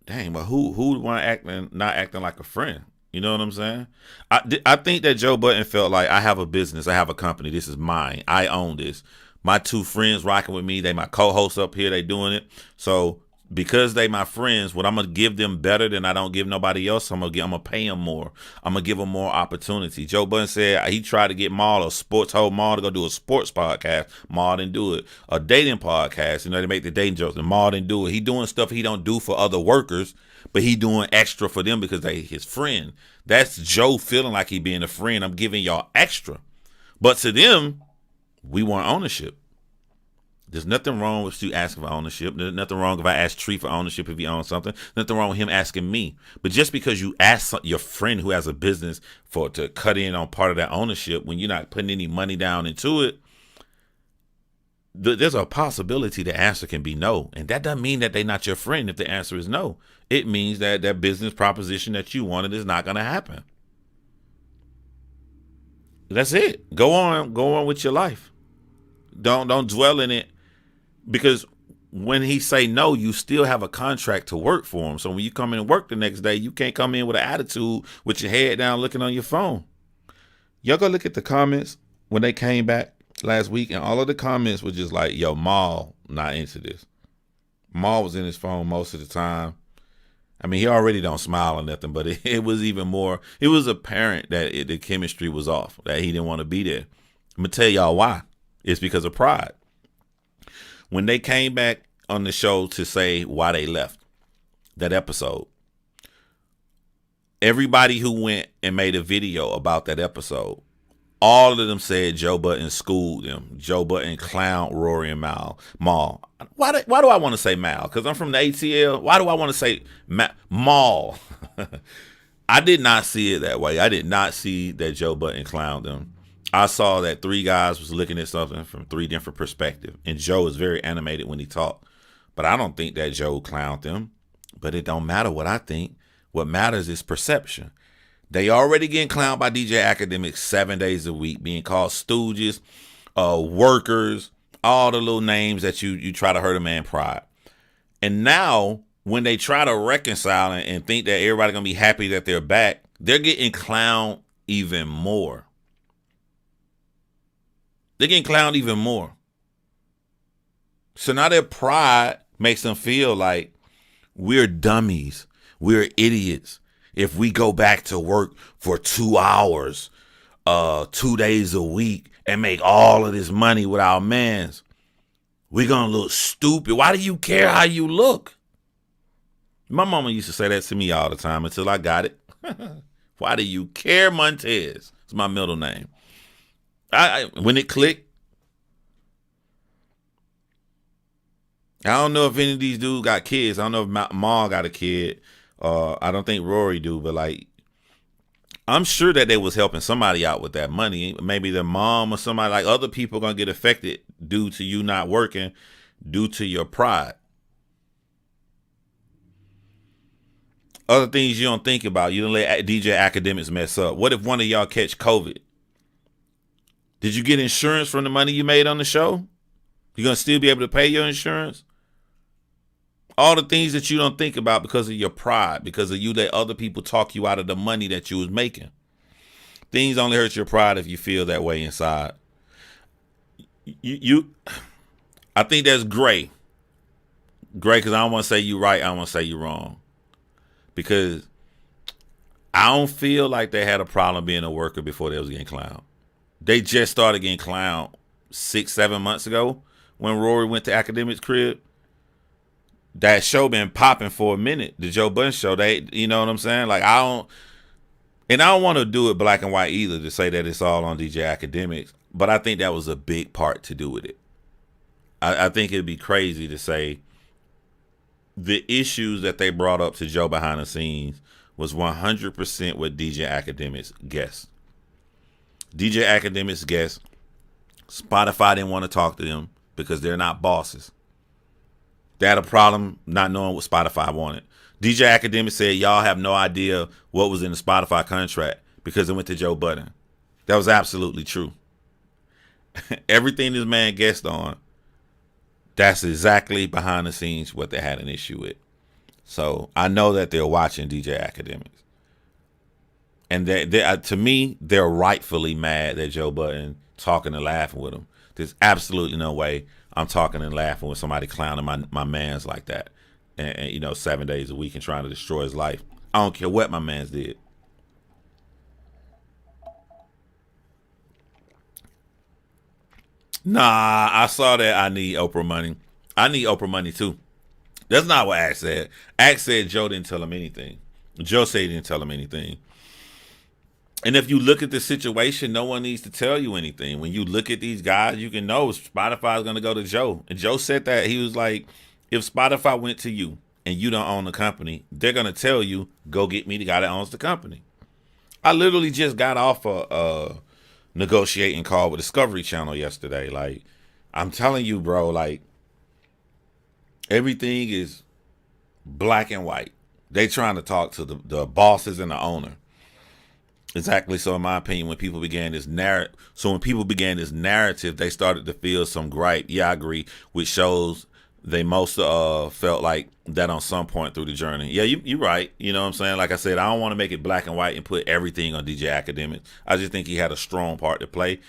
dang, but who would want to not acting like a friend? You know what I'm saying? I think that Joe Budden felt like, I have a business, I have a company, this is mine, I own this. My two friends rocking with me, they my co-hosts up here, they doing it. So because they my friends, what I'm gonna give them better than I don't give nobody else. I'm gonna pay them more. I'm gonna give them more opportunity. Joe Budden said he tried to get Maul, a sports whole Maul, to go do a sports podcast. Maul didn't do it. A dating podcast, they make the dating jokes, and Maul didn't do it. He doing stuff he don't do for other workers, but he doing extra for them because they his friend. That's Joe feeling like he being a friend. I'm giving y'all extra, but to them, we want ownership. There's nothing wrong with you asking for ownership. There's nothing wrong if I ask Tree for ownership if he owns something. Nothing wrong with him asking me. But just because you ask your friend who has a business to cut in on part of that ownership when you're not putting any money down into it, there's a possibility the answer can be no. And that doesn't mean that they're not your friend if the answer is no. It means that that business proposition that you wanted is not going to happen. That's it. Go on with your life. Don't dwell in it. Because when he say no, you still have a contract to work for him. So when you come in and work the next day, you can't come in with an attitude with your head down looking on your phone. Y'all go look at the comments when they came back last week, and all of the comments were just like, yo, Maul not into this. Maul was in his phone most of the time. I mean, he already don't smile or nothing, but it was even more, it was apparent that the chemistry was off, that he didn't want to be there. I'm going to tell y'all why. It's because of pride. When they came back on the show to say why they left that episode, everybody who went and made a video about that episode, all of them said Joe Budden schooled them. Joe Budden clowned Rory and Maul. Why do I want to say Mal? Because I'm from the ATL. Why do I want to say Maul? I did not see it that way. I did not see that Joe Budden clowned them. I saw that three guys was looking at something from three different perspectives. And Joe is very animated when he talked. But I don't think that Joe clowned them. But it don't matter what I think. What matters is perception. They already getting clowned by DJ Akademiks 7 days a week, being called stooges, workers, all the little names that you try to hurt a man's pride. And now, when they try to reconcile and think that everybody's going to be happy that they're back, they're getting clowned even more. They're getting clowned even more. So now their pride makes them feel like we're dummies. We're idiots. If we go back to work for 2 hours, 2 days a week and make all of this money with our mans, we're going to look stupid. Why do you care how you look? My mama used to say that to me all the time until I got it. Why do you care, Montez? It's my middle name. When it clicked, I don't know if any of these dudes got kids. I don't know if Maul got a kid. I don't think Rory do, but like, I'm sure that they was helping somebody out with that money. Maybe their mom or somebody, like other people gonna get affected due to you not working, due to your pride. Other things you don't think about. You don't let DJ Akademiks mess up. What if one of y'all catch COVID? Did you get insurance from the money you made on the show? You gonna still be able to pay your insurance? All the things that you don't think about because of your pride, because of you let other people talk you out of the money that you was making. Things only hurt your pride if you feel that way inside. I think that's gray. Gray, because I don't want to say you right, I don't want to say you wrong. Because I don't feel like they had a problem being a worker before they was getting clowned. They just started getting clowned 6-7 months ago when Rory went to Akademiks' crib. that show been popping for a minute. The Joe Budden show, you know what I'm saying? Like I don't want to do it black and white either to say that it's all on DJ Akademiks, but I think that was a big part to do with it. I think it'd be crazy to say the issues that they brought up to Joe behind the scenes was 100% what DJ Akademiks guessed. DJ Akademiks guessed Spotify didn't want to talk to them because they're not bosses. They had a problem not knowing what Spotify wanted. DJ Akademiks said y'all have no idea what was in the Spotify contract because it went to Joe Budden. That was absolutely true. Everything this man guessed on, that's exactly behind the scenes what they had an issue with. So I know that they're watching DJ Akademiks. And to me, they're rightfully mad that Joe Budden talking and laughing with him. There's absolutely no way I'm talking and laughing with somebody clowning my mans like that. And 7 days a week and trying to destroy his life. I don't care what my mans did. Nah, I saw that I need Oprah money. I need Oprah money too. That's not what Axe said. Axe said Joe didn't tell him anything. Joe said he didn't tell him anything. And if you look at the situation, no one needs to tell you anything. When you look at these guys, you can know Spotify is going to go to Joe. And Joe said that. He was like, if Spotify went to you and you don't own the company, they're going to tell you, go get me the guy that owns the company. I literally just got off a negotiating call with Discovery Channel yesterday. Like, I'm telling you, bro, like, everything is black and white. They trying to talk to the bosses and the owner. Exactly. So in my opinion, when people began this narrative, they started to feel some gripe. Yeah, I agree. Which shows they most felt like that on some point through the journey. Yeah, you're right. You know what I'm saying? Like I said, I don't want to make it black and white and put everything on DJ Akademiks. I just think he had a strong part to play.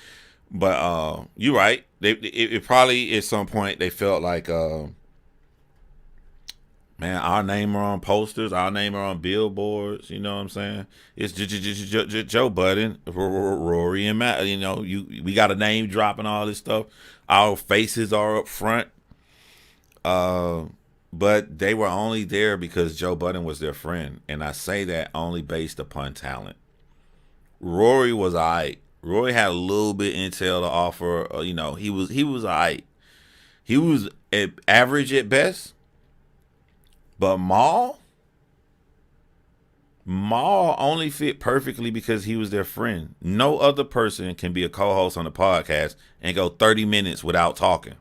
But you're right. It probably at some point they felt like, man, our name are on posters, our name are on billboards. You know what I'm saying? It's Joe Budden, Rory, and Matt. We got a name dropping all this stuff. Our faces are up front. But they were only there because Joe Budden was their friend, and I say that only based upon talent. Rory was alright. Rory had a little bit intel to offer. He was alright. He was average at best. But Maul only fit perfectly because he was their friend. No other person can be a co-host on a podcast and go 30 minutes without talking.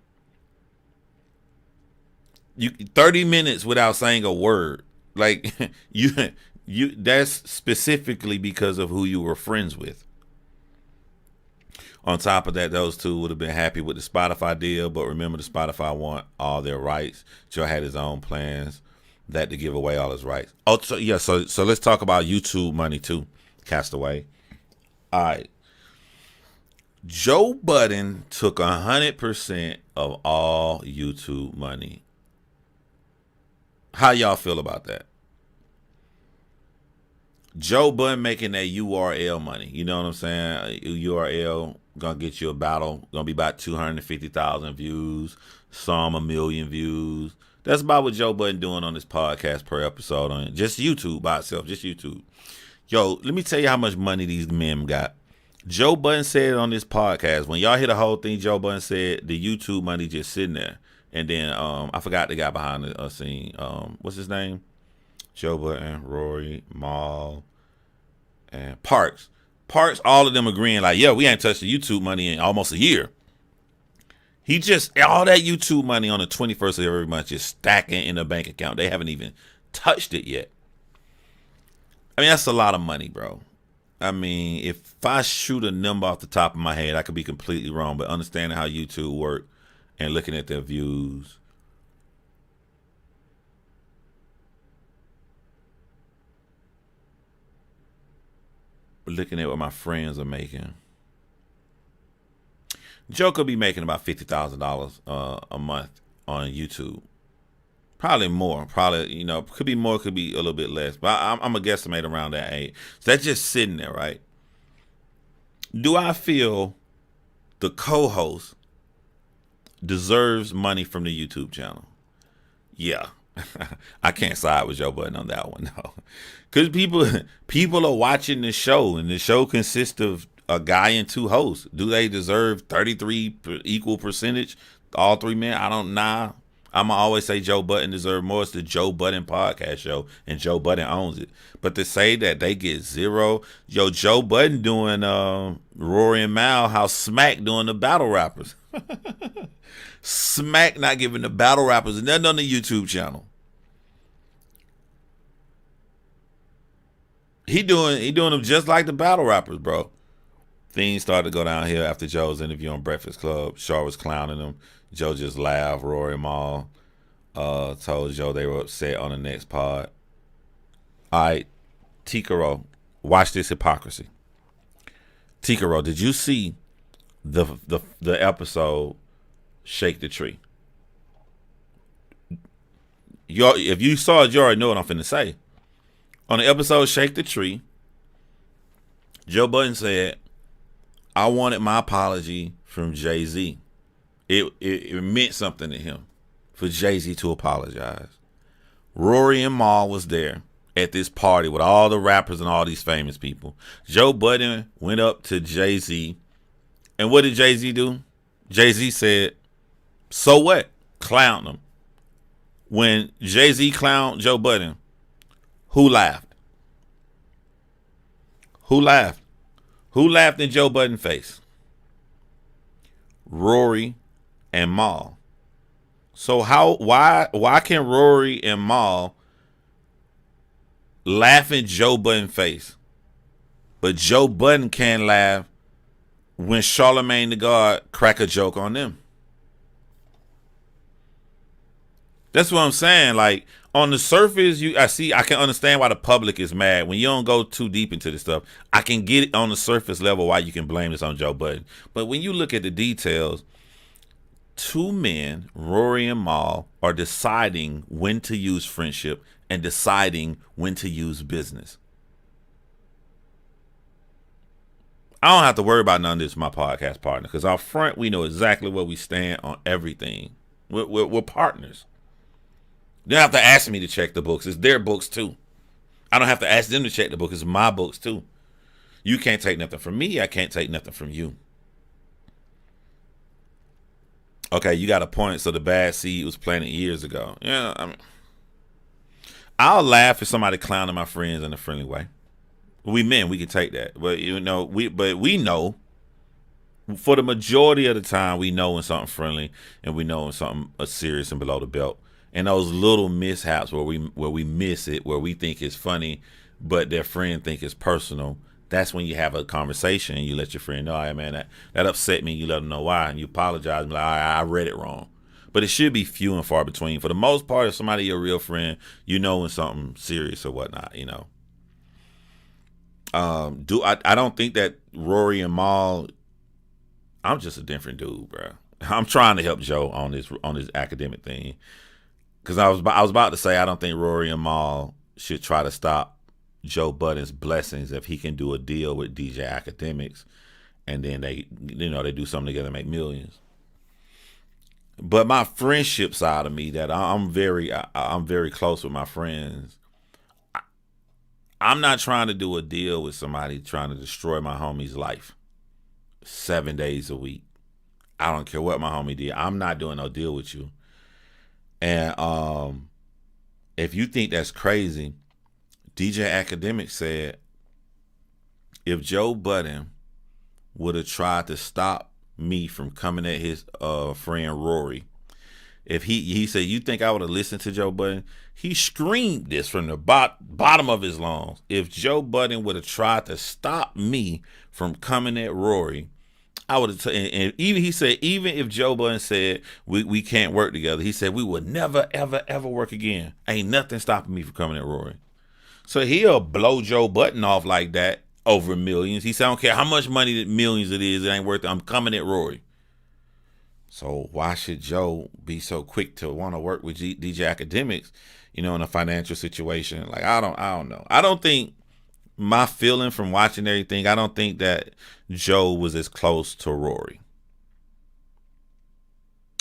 30 minutes without saying a word. Like you that's specifically because of who you were friends with. On top of that, those two would have been happy with the Spotify deal, but remember the Spotify want all their rights. Joe had his own plans that to give away all his rights. Oh, so yeah, so let's talk about YouTube money too, Castaway. All right. Joe Budden took 100% of all YouTube money. How y'all feel about that? Joe Budden making that URL money. You know what I'm saying? URL gonna get you gonna be about 250,000 views, some 1 million views. That's about what Joe Budden doing on this podcast per episode on just YouTube by itself, just YouTube. Yo, let me tell you how much money these men got. Joe Budden said on this podcast, when y'all hear the whole thing, Joe Budden said the YouTube money just sitting there. And then I forgot the guy behind the scene. What's his name? Joe Budden, Rory, Maul, and Parks. Parks, all of them agreeing like, yeah, we ain't touched the YouTube money in almost a year. He just, all that YouTube money on the 21st of every month just stacking in the bank account. They haven't even touched it yet. I mean, that's a lot of money, bro. I mean, if I shoot a number off the top of my head, I could be completely wrong, but understanding how YouTube work and looking at their views, looking at what my friends are making, Joe could be making about $50,000 a month on YouTube. Probably more. Probably, could be more, could be a little bit less. But I'm going to guesstimate around that age. So that's just sitting there, right? Do I feel the co-host deserves money from the YouTube channel? Yeah. I can't side with Joe Budden on that one though, because people are watching the show, and the show consists of a guy and two hosts. Do they deserve 33 equal percentage? All three men? I don't know. I'm gonna always say Joe Budden deserves more. It's the Joe Budden podcast show, and Joe Budden owns it. But to say that they get zero, Joe Budden doing Rory and Mal, how Smack doing the battle rappers. Smack not giving the battle rappers nothing on the YouTube channel. He doing them just like the battle rappers, bro. Things started to go downhill after Joe's interview on Breakfast Club. Shaw was clowning him. Joe just laughed. Rory and Mal told Joe they were upset on the next pod. All right, Tikaro, watch this hypocrisy. Tikaro, did you see the episode Shake the Tree? If you saw it, you already know what I'm finna say. On the episode Shake the Tree, Joe Budden said, I wanted my apology from Jay-Z. It meant something to him for Jay-Z to apologize. Rory and Mal was there at this party with all the rappers and all these famous people. Joe Budden went up to Jay-Z, and what did Jay-Z do? Jay-Z said, so what? Clown him. When Jay-Z clowned Joe Budden, who laughed? Who laughed? Who laughed in Joe Budden's face? Rory and Mal. So why can Rory and Mal laugh in Joe Budden's face, but Joe Budden can't laugh when Charlemagne the God crack a joke on them? That's what I'm saying. Like, on the surface, I can understand why the public is mad. When you don't go too deep into this stuff, I can get it on the surface level why you can blame this on Joe Budden. But when you look at the details, two men, Rory and Mal, are deciding when to use friendship and deciding when to use business. I don't have to worry about none of this with my podcast partner, because out front, we know exactly where we stand on everything. We're partners. They don't have to ask me to check the books. It's their books too. I don't have to ask them to check the book. It's my books too. You can't take nothing from me. I can't take nothing from you. Okay, you got a point. So the bad seed was planted years ago. Yeah, I mean, I'll laugh if somebody clowning my friends in a friendly way. We men, we can take that. But we know for the majority of the time, we know when something friendly and we know when something serious and below the belt. And those little mishaps where we miss it, where we think it's funny, but their friend think it's personal, that's when you have a conversation and you let your friend know, hey man, that upset me. You let them know why, and you apologize. And be like, I read it wrong. But it should be few and far between. For the most part, if somebody your real friend, you know when something serious or whatnot, you know. I don't think that Rory and Mal. I'm just a different dude, bro. I'm trying to help Joe on this academic thing. Because I was about to say I don't think Rory and Mal should try to stop Joe Budden's blessings if he can do a deal with DJ Akademiks, and then they do something together and make millions. But my friendship side of me, that I'm very close with my friends. I'm not trying to do a deal with somebody trying to destroy my homie's life 7 days a week. I don't care what my homie did. I'm not doing no deal with you. And if you think that's crazy, DJ Akademiks said if Joe Budden would have tried to stop me from coming at his friend Rory, if he said, you think I would have listened to Joe Budden? He screamed this from the bottom of his lungs. If Joe Budden would have tried to stop me from coming at Rory, I would have, and even he said, even if Joe Budden said we can't work together, he said we would never, ever, ever work again. Ain't nothing stopping me from coming at Rory. So he'll blow Joe Budden off like that over millions. He said, I don't care how much money, millions it is, it ain't worth it. I'm coming at Rory. So why should Joe be so quick to want to work with DJ Akademiks, in a financial situation? Like, I don't know. I don't think my feeling from watching everything, I don't think that Joe was as close to Rory.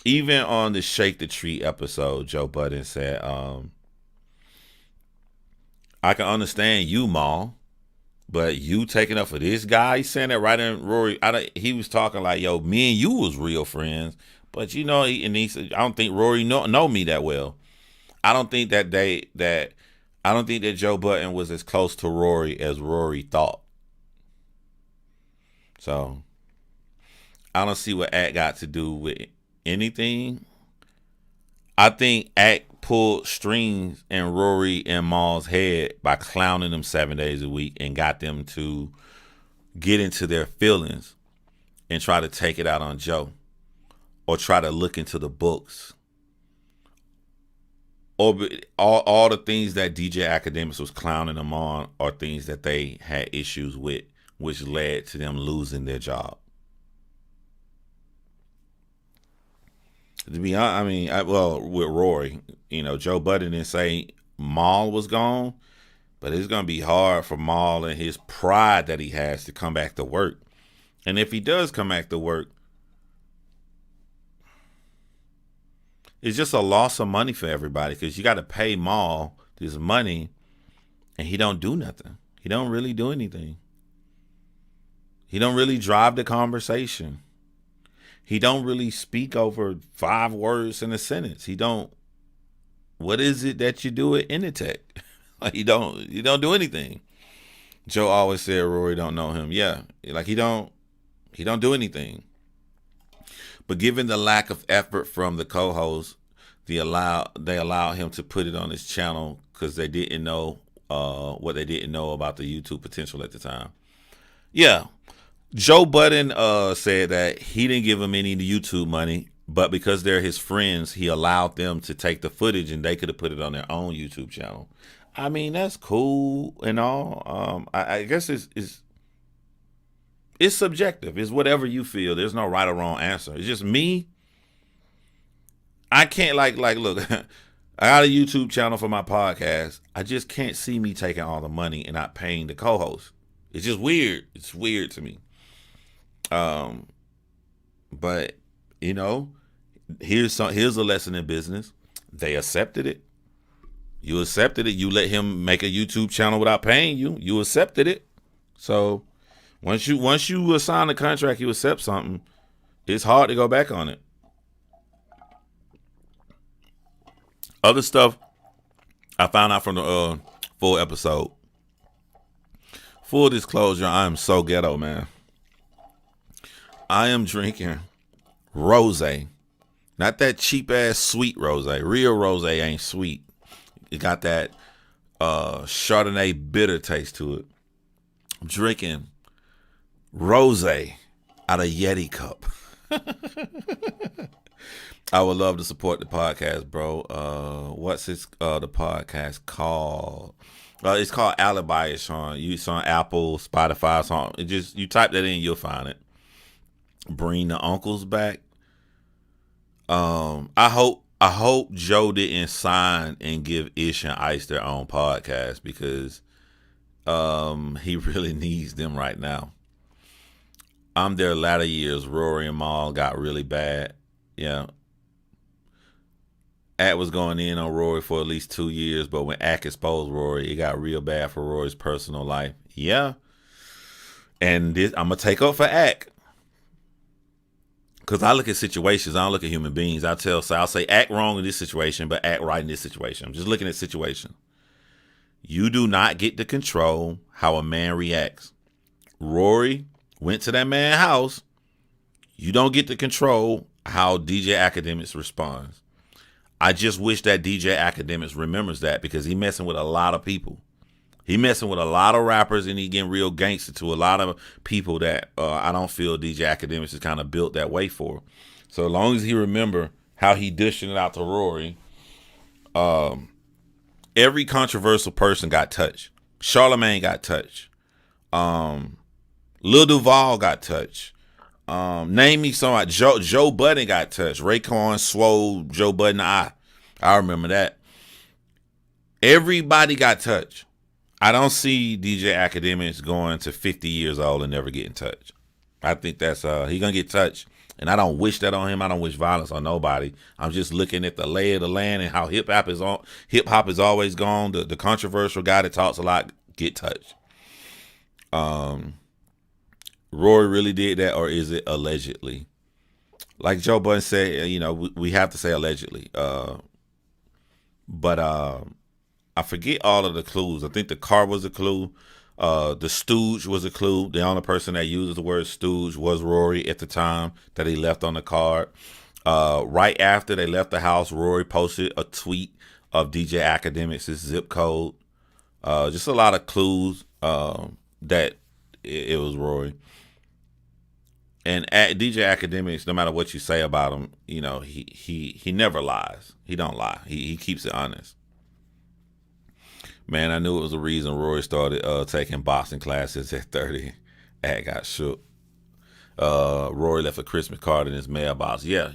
even on the Shake the Tree episode, Joe Budden said, I can understand you, Maul, but you taking up for this guy? He's saying that right in Rory. He was talking like, yo, me and you was real friends. But you know, he said, I don't think Rory know me that well. I don't think that I don't think that Joe Budden was as close to Rory as Rory thought. So I don't see what Act got to do with anything. I think Act pulled strings in Rory and Maul's head by clowning them 7 days a week and got them to get into their feelings and try to take it out on Joe, or try to look into the books, or all the things that DJ Akademiks was clowning them on are things that they had issues with, which led to them losing their job. To be honest, I mean, with Rory, Joe Budden didn't say Maul was gone, but it's going to be hard for Maul and his pride that he has to come back to work. And if he does come back to work, it's just a loss of money for everybody, because you got to pay Maul this money and he don't do nothing. He don't really do anything. He don't really drive the conversation. He don't really speak over 5 words in a sentence. He don't. What is it that you do at Entitlement? Like, you don't do anything. Joe always said Rory don't know him. Yeah, like he don't do anything. But given the lack of effort from the co-host, they allowed him to put it on his channel because they didn't know what they didn't know about the YouTube potential at the time. Yeah. Joe Budden said that he didn't give him any YouTube money, but because they're his friends, he allowed them to take the footage and they could have put it on their own YouTube channel. I mean, that's cool and all. I guess it's subjective. It's whatever you feel. There's no right or wrong answer. It's just me. I can't look, I got a YouTube channel for my podcast. I just can't see me taking all the money and not paying the co-host. It's just weird. It's weird to me. But here's a lesson in business. They accepted it. You accepted it. You let him make a YouTube channel without paying you. You accepted it. So once you sign a contract, you accept something. It's hard to go back on it. Other stuff I found out from the full episode. Full disclosure, I am so ghetto, man. I am drinking rosé. Not that cheap ass sweet rosé. Real rosé ain't sweet. It got that Chardonnay bitter taste to it. I'm drinking rosé out of Yeti cup. I would love to support the podcast, bro. What's the podcast called? It's called Alibi. It's on Apple, Spotify. You type that in, you'll find it. Bring the uncles back. I hope Joe didn't sign and give Ish and Ice their own podcast, because he really needs them right now. Their latter years. Rory and Maul got really bad. Yeah. Ack was going in on Rory for at least 2 years, but when Ack exposed Rory, it got real bad for Rory's personal life. Yeah. And I'm going to take up for Ack. Because I look at situations, I don't look at human beings. I'll say act wrong in this situation, but act right in this situation. I'm just looking at situation. You do not get to control how a man reacts. Rory went to that man's house. You don't get to control how DJ Akademiks responds. I just wish that DJ Akademiks remembers that, because he messing with a lot of people. He messing with a lot of rappers, and he getting real gangster to a lot of people that I don't feel DJ Akademiks is kind of built that way for. So as long as he remember how he dishing it out to Rory, every controversial person got touched. Charlamagne got touched. Lil Duval got touched. Name me somebody. Joe Budden got touched. Raekwon swole Joe Budden eye. I remember that. Everybody got touched. I don't see DJ Akademiks going to 50 years old and never getting touched. I think that's he gonna get touched. And I don't wish that on him. I don't wish violence on nobody. I'm just looking at the lay of the land and how hip hop is on. Hip hop is always gone. The controversial guy that talks a lot get touched. Rory really did that, or is it allegedly? Like Joe Budden said, we have to say allegedly. But I forget all of the clues. I think the car was a clue. The stooge was a clue. The only person that uses the word stooge was Rory at the time that he left on the card. Right after they left the house, Rory posted a tweet of DJ Akademiks' zip code. Just a lot of clues that it was Rory. And DJ Akademiks, no matter what you say about him, he never lies. He don't lie. He keeps it honest. Man, I knew it was the reason Rory started taking boxing classes at 30. Ad got shook. Rory left a Christmas card in his mailbox. Yeah,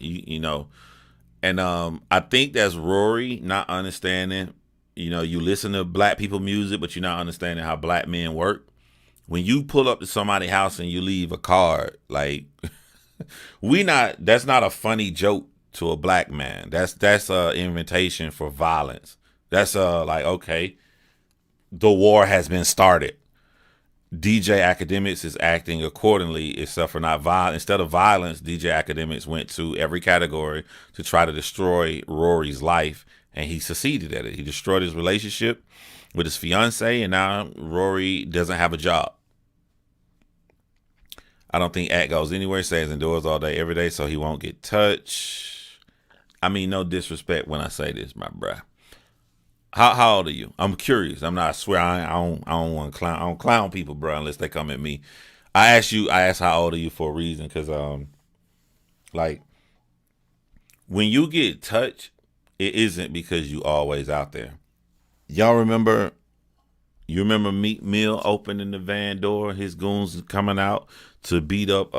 And I think that's Rory not understanding. You listen to black people music, but you're not understanding how black men work. When you pull up to somebody's house and you leave a card, like that's not a funny joke to a black man. That's an invitation for violence. That's like, okay, the war has been started. DJ Akademiks is acting accordingly, except for not violence. Instead of violence, DJ Akademiks went to every category to try to destroy Rory's life, and he succeeded at it. He destroyed his relationship with his fiance, and now Rory doesn't have a job. I don't think At goes anywhere, stays indoors all day, every day, so he won't get touched. I mean, no disrespect when I say this, my bruh. How old are you? I'm curious. I swear I don't want to clown. I don't clown people, bro, unless they come at me. I asked how old are you for a reason, because like when you get touched, it isn't because you always out there. Y'all remember? You remember Meek Mill opening the van door, his goons coming out to beat up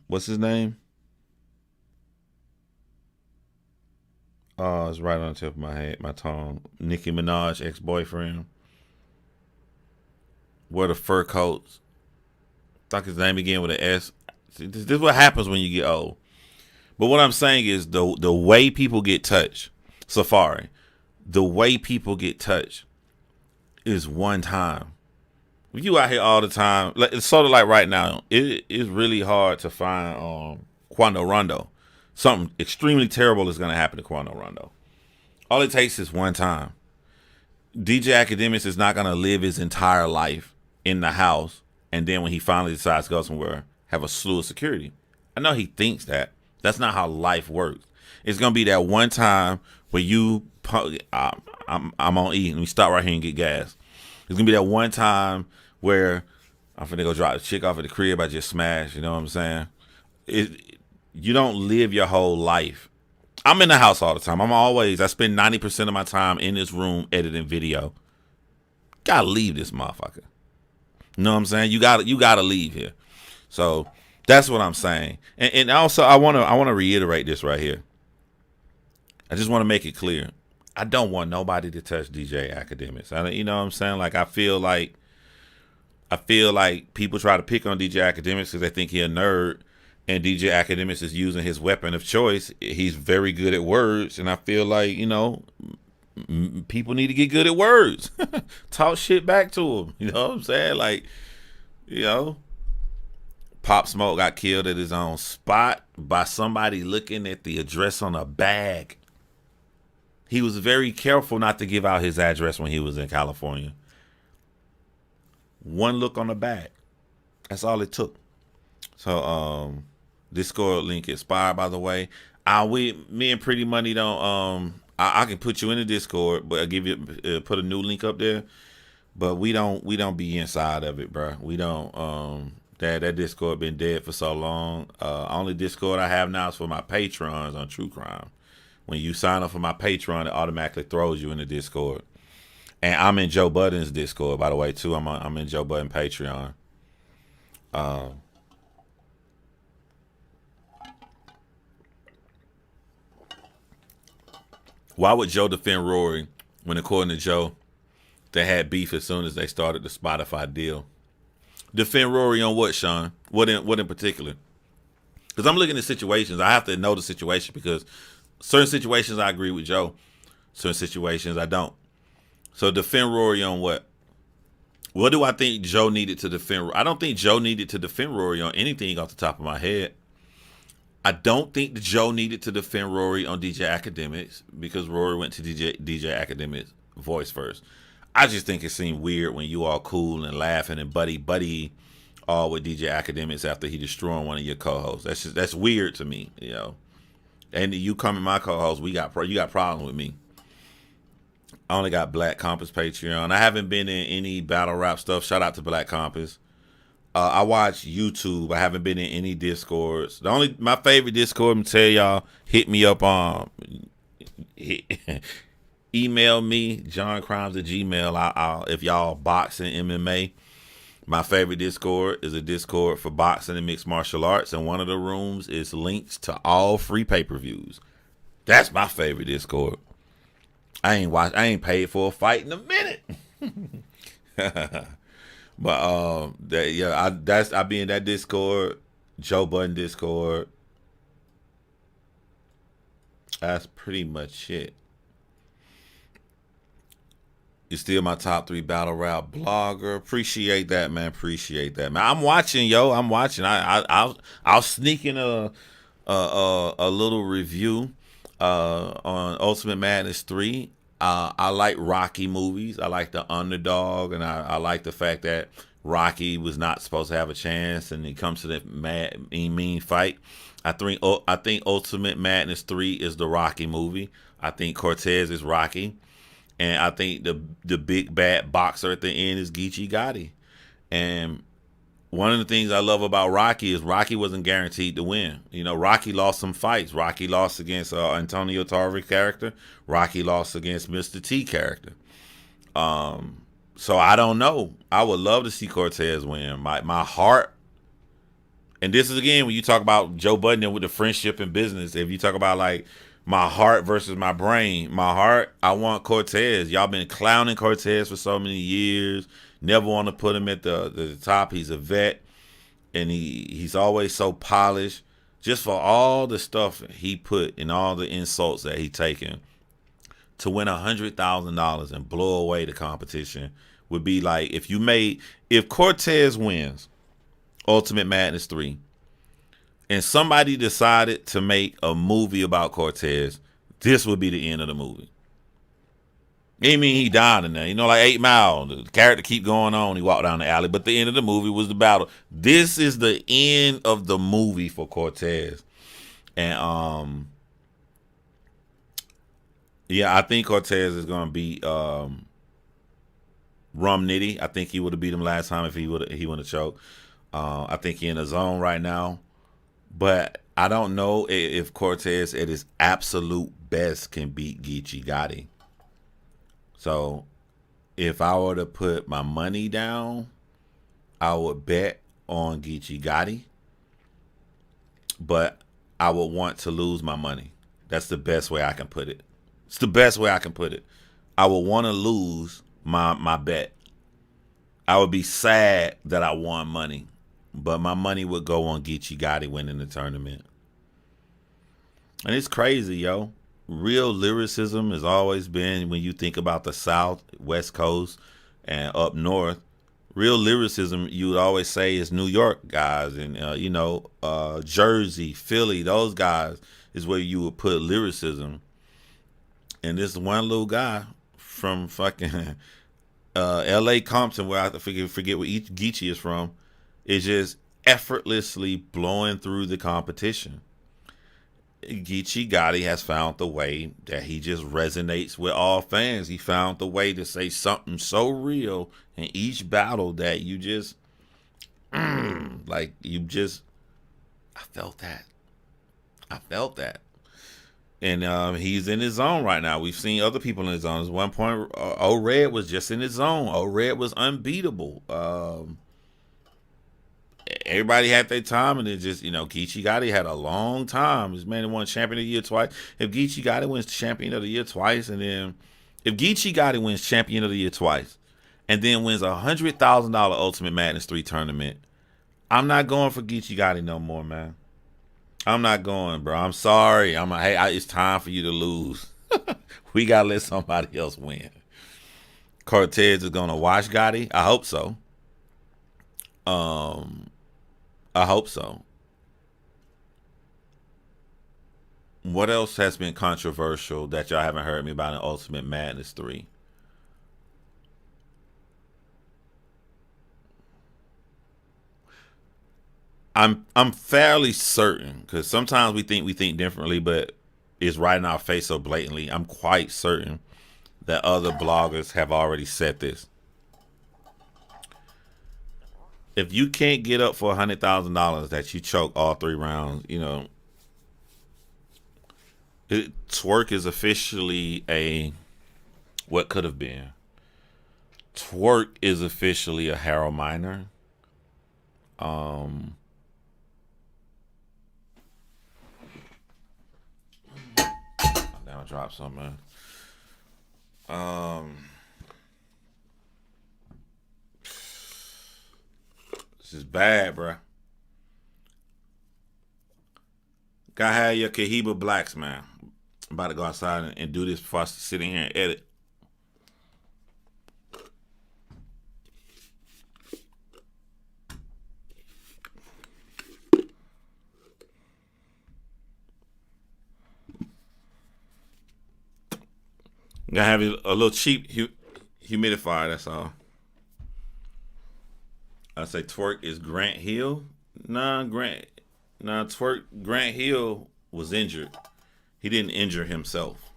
what's his name? Oh, it's right on the tip of my head, my tongue. Nicki Minaj, ex-boyfriend. Wear the fur coats. I think his name began with an S. See, this is what happens when you get old. But what I'm saying is the way people get touched, Safari, the way people get touched is one time. If you out here all the time, it's sort of like right now, it is really hard to find Quando Rondo. Something extremely terrible is going to happen to Quando Rondo. All it takes is one time. DJ Akademiks is not going to live his entire life in the house, and then when he finally decides to go somewhere, have a slew of security. I know he thinks that. That's not how life works. It's going to be that one time where I'm on E. Let me stop right here and get gas. It's going to be that one time where I'm finna go drop the chick off at the crib I just smashed. You know what I'm saying? You don't live your whole life. I'm in the house all the time. I spend 90% of my time in this room editing video. Gotta leave this motherfucker. You know what I'm saying? You gotta leave here. So that's what I'm saying. And also I wanna reiterate this right here. I just want to make it clear. I don't want nobody to touch DJ Akademiks. You know what I'm saying? Like I feel like people try to pick on DJ Akademiks because they think he's a nerd. And DJ Akademiks is using his weapon of choice. He's very good at words. And I feel like, people need to get good at words. Talk shit back to him. You know what I'm saying? Like, Pop Smoke got killed at his own spot by somebody looking at the address on a bag. He was very careful not to give out his address when he was in California. One look on the bag. That's all it took. So, Discord link expired, by the way. Me and Pretty Money don't. I can put you in the Discord, but I'll give you put a new link up there. But we don't be inside of it, bro. We don't. That Discord been dead for so long. Only Discord I have now is for my patrons on True Crime. When you sign up for my Patreon, it automatically throws you in the Discord. And I'm in Joe Budden's Discord, by the way, too. I'm in Joe Budden Patreon. Why would Joe defend Rory when, according to Joe, they had beef as soon as they started the Spotify deal? Defend Rory on what, Sean? What in particular? Because I'm looking at situations. I have to know the situation because certain situations I agree with Joe. Certain situations I don't. So defend Rory on what? What do I think Joe needed to defend? I don't think Joe needed to defend Rory on anything off the top of my head. I don't think that Joe needed to defend Rory on DJ Akademiks because Rory went to DJ Akademiks voice first. I just think it seemed weird when you all cool and laughing and buddy all with DJ Akademiks after he destroyed one of your co-hosts. That's weird to me, you know. And you come in my co-host, you got problems with me. I only got Black Compass Patreon. I haven't been in any battle rap stuff. Shout out to Black Compass. I watch YouTube. I haven't been in any Discords. My favorite Discord, I'm tell y'all, hit me up on email me, johncrimes@gmail. If y'all boxing MMA, my favorite Discord is a Discord for boxing and mixed martial arts, and one of the rooms is links to all free pay-per-views. That's my favorite Discord. I ain't paid for a fight in a minute. But I be in that Discord, Joe Budden Discord. That's pretty much it. You're still my top 3 battle rap blogger. Appreciate that, man. I'm watching, yo. I'll sneak in a little review on Ultimate Madness 3. I like Rocky movies. I like the underdog, and I like the fact that Rocky was not supposed to have a chance, and he comes to that mean fight. I think Ultimate Madness 3 is the Rocky movie. I think Cortez is Rocky, and I think the big bad boxer at the end is Geechi Gotti. And one of the things I love about Rocky is Rocky wasn't guaranteed to win. You know, Rocky lost some fights. Rocky lost against Antonio Tarver character. Rocky lost against Mr. T character. So I don't know. I would love to see Cortez win. My heart, and this is again when you talk about Joe Budden with the friendship and business. If you talk about like my heart versus my brain, my heart, I want Cortez. Y'all been clowning Cortez for so many years. Never want to put him at the top. He's a vet, and he's always so polished. Just for all the stuff he put and all the insults that he taken, to win $100,000 and blow away the competition would be like if Cortez wins Ultimate Madness 3, and somebody decided to make a movie about Cortez, this would be the end of the movie. It mean he died in there. You know, like 8 Mile. The character keep going on. He walked down the alley. But the end of the movie was the battle. This is the end of the movie for Cortez. And, I think Cortez is going to beat Rum Nitty. I think he would have beat him last time if he would have choked. I think he's in a zone right now. But I don't know if Cortez at his absolute best can beat Geechi Gotti. So if I were to put my money down, I would bet on Geechi Gotti. But I would want to lose my money. That's the best way I can put it. It's the best way I can put it. I would want to lose my bet. I would be sad that I won money. But my money would go on Geechi Gotti winning the tournament. And it's crazy, yo. Real lyricism has always been, when you think about the South, West Coast, and up north, real lyricism you would always say is New York guys and, Jersey, Philly, those guys is where you would put lyricism. And this one little guy from fucking L.A. Compton, where I forget where Geechi is from, is just effortlessly blowing through the competition. Geechi Gotti has found the way that he just resonates with all fans. He found the way to say something so real in each battle that you just, I felt that. And he's in his zone right now. We've seen other people in his zone. At one point, O-Red was just in his zone. O-Red was unbeatable. Everybody had their time, and it just, Geechi Gotti had a long time. This man won Champion of the Year twice. If Geechi Gotti wins Champion of the Year twice, and then if Geechi Gotti wins Champion of the Year twice, and then wins $100,000 Ultimate Madness 3 tournament, I'm not going for Geechi Gotti no more, man. I'm not going, bro. I'm sorry. It's time for you to lose. We gotta let somebody else win. Cortez is gonna watch Gotti. I hope so. Um, I hope so. What else has been controversial that y'all haven't heard me about in Ultimate Madness 3? I'm fairly certain because sometimes we think differently, but it's right in our face so blatantly. I'm quite certain that other bloggers have already said this. If you can't get up for $100,000 that you choke all 3 rounds, Twork is officially a what could have been. Twork is officially a Harold Miner. Um, Now I dropped something. This is bad, bro. Gotta have your Cohiba Blacks, man. I'm about to go outside and do this before I sit in here and edit. Gotta have a little cheap humidifier, that's all. I say Twork is Grant Hill. Twork Grant Hill was injured. He didn't injure himself.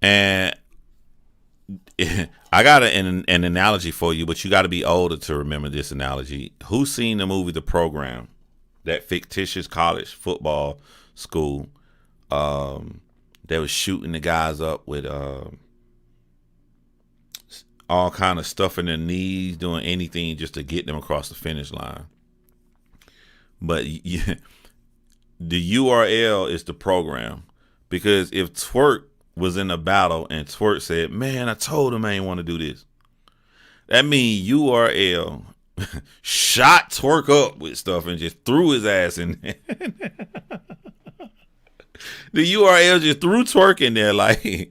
And I got an analogy for you, but you got to be older to remember this analogy. Who's seen the movie The Program? That fictitious college football school. They was shooting the guys up with all kind of stuff in their knees, doing anything just to get them across the finish line. But the URL is the program, because if Twork was in a battle and Twork said, "Man, I told him I ain't want to do this," that means URL shot Twork up with stuff and just threw his ass in there. The URL just threw Twork in there like,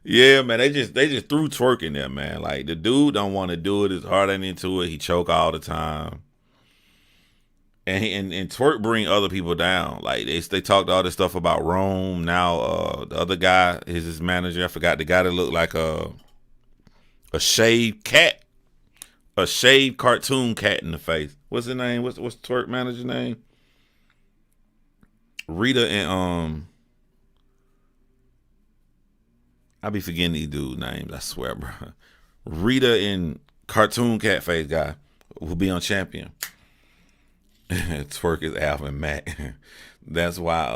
yeah, man. They just threw Twork in there, man. Like, the dude don't want to do it. His heart ain't into it. He choke all the time. And Twork bring other people down. Like, they talked all this stuff about Rome. Now the other guy is his manager. I forgot, the guy that looked like a shaved cat, a shaved cartoon cat in the face. What's his name? What's Twork manager's name? Rita and I be forgetting these dudes' names, I swear, bro. Rita and cartoon cat face guy will be on Champion. Twork is Alvin Mack. That's why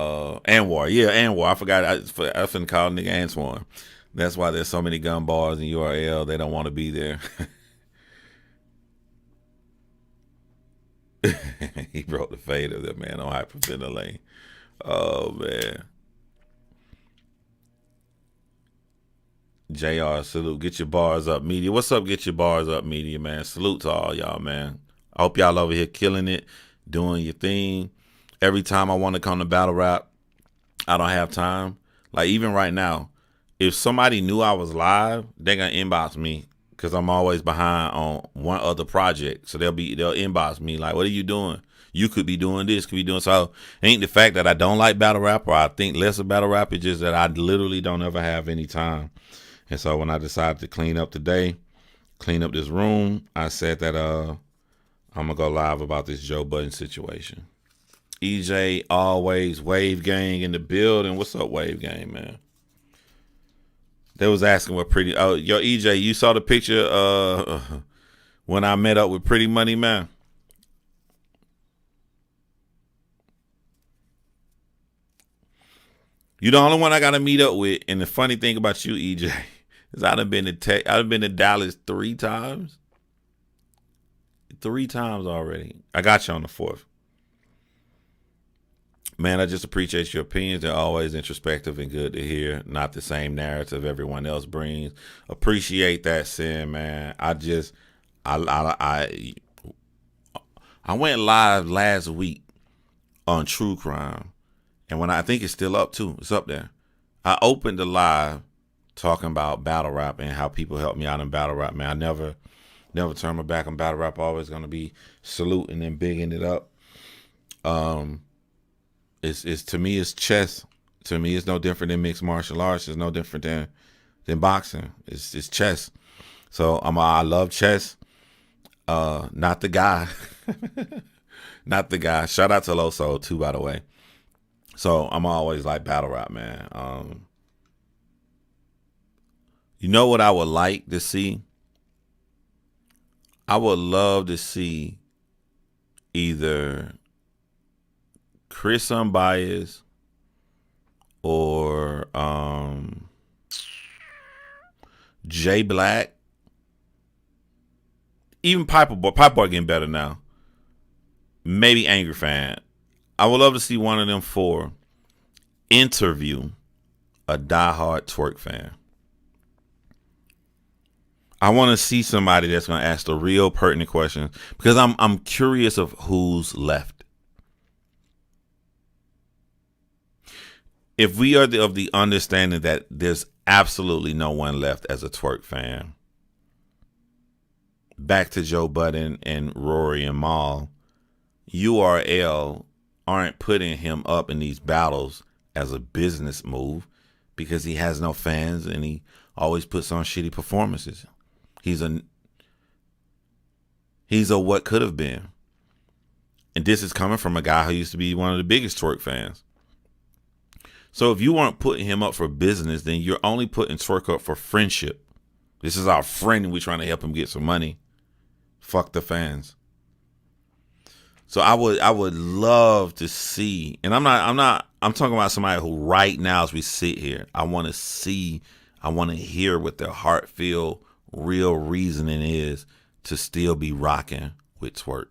Anwar. Yeah, Anwar. I forgot. I finna call nigga Antoine. That's why there's so many gun bars in URL. They don't want to be there. He broke the fade of that man on hyperventilate. Oh man. JR, salute. Get your bars up, media. What's up? Get your bars up, media, man. Salute to all y'all, man. I hope y'all over here killing it, doing your thing. Every time I want to come to battle rap, I don't have time. Like, even right now, if somebody knew I was live, they're gonna inbox me because I'm always behind on one other project. So they'll inbox me like, "What are you doing? You could be doing this, could be doing." So it ain't the fact that I don't like battle rap or I think less of battle rap. It's just that I literally don't ever have any time. And so when I decided to clean up today, clean up this room, I said that I'm gonna go live about this Joe Budden situation. EJ always, Wave Gang in the building. What's up, Wave Gang, man? They was asking what Pretty. Oh, yo, EJ, you saw the picture when I met up with Pretty Money, man? You the only one I gotta meet up with. And the funny thing about you, EJ, is I've been to Dallas 3 times. 3 times already. I got you on the 4th. Man, I just appreciate your opinions. They're always introspective and good to hear. Not the same narrative everyone else brings. Appreciate that, Sin, man. I went live last week on True Crime. And when I think it's still up too. It's up there. I opened the live talking about battle rap and how people helped me out in battle rap. Man, I never turn my back on battle rap. Always gonna be saluting and bigging it up. It's to me it's chess. To me it's no different than mixed martial arts. It's no different than boxing. It's chess. So I love chess. Not the guy. Not the guy. Shout out to Loso too, by the way. So I'm always like battle rap, man. You know what I would like to see? I would love to see either Chris Unbiased or Jay Black. Even Piper Boy getting better now. Maybe Angry Fan. I would love to see one of them four interview a diehard Twork fan. I want to see somebody that's going to ask the real pertinent questions because I'm curious of who's left. If we are of the understanding that there's absolutely no one left as a Twork fan, back to Joe Budden and Rory and Mal, URL aren't putting him up in these battles as a business move because he has no fans and he always puts on shitty performances. He's a what could have been. And this is coming from a guy who used to be one of the biggest Twork fans. So if you weren't putting him up for business, then you're only putting Twork up for friendship. This is our friend and we're trying to help him get some money. Fuck the fans. So I would love to see, and I'm talking about somebody who right now as we sit here, I want to hear what their heart feel real reasoning is to still be rocking with Twork.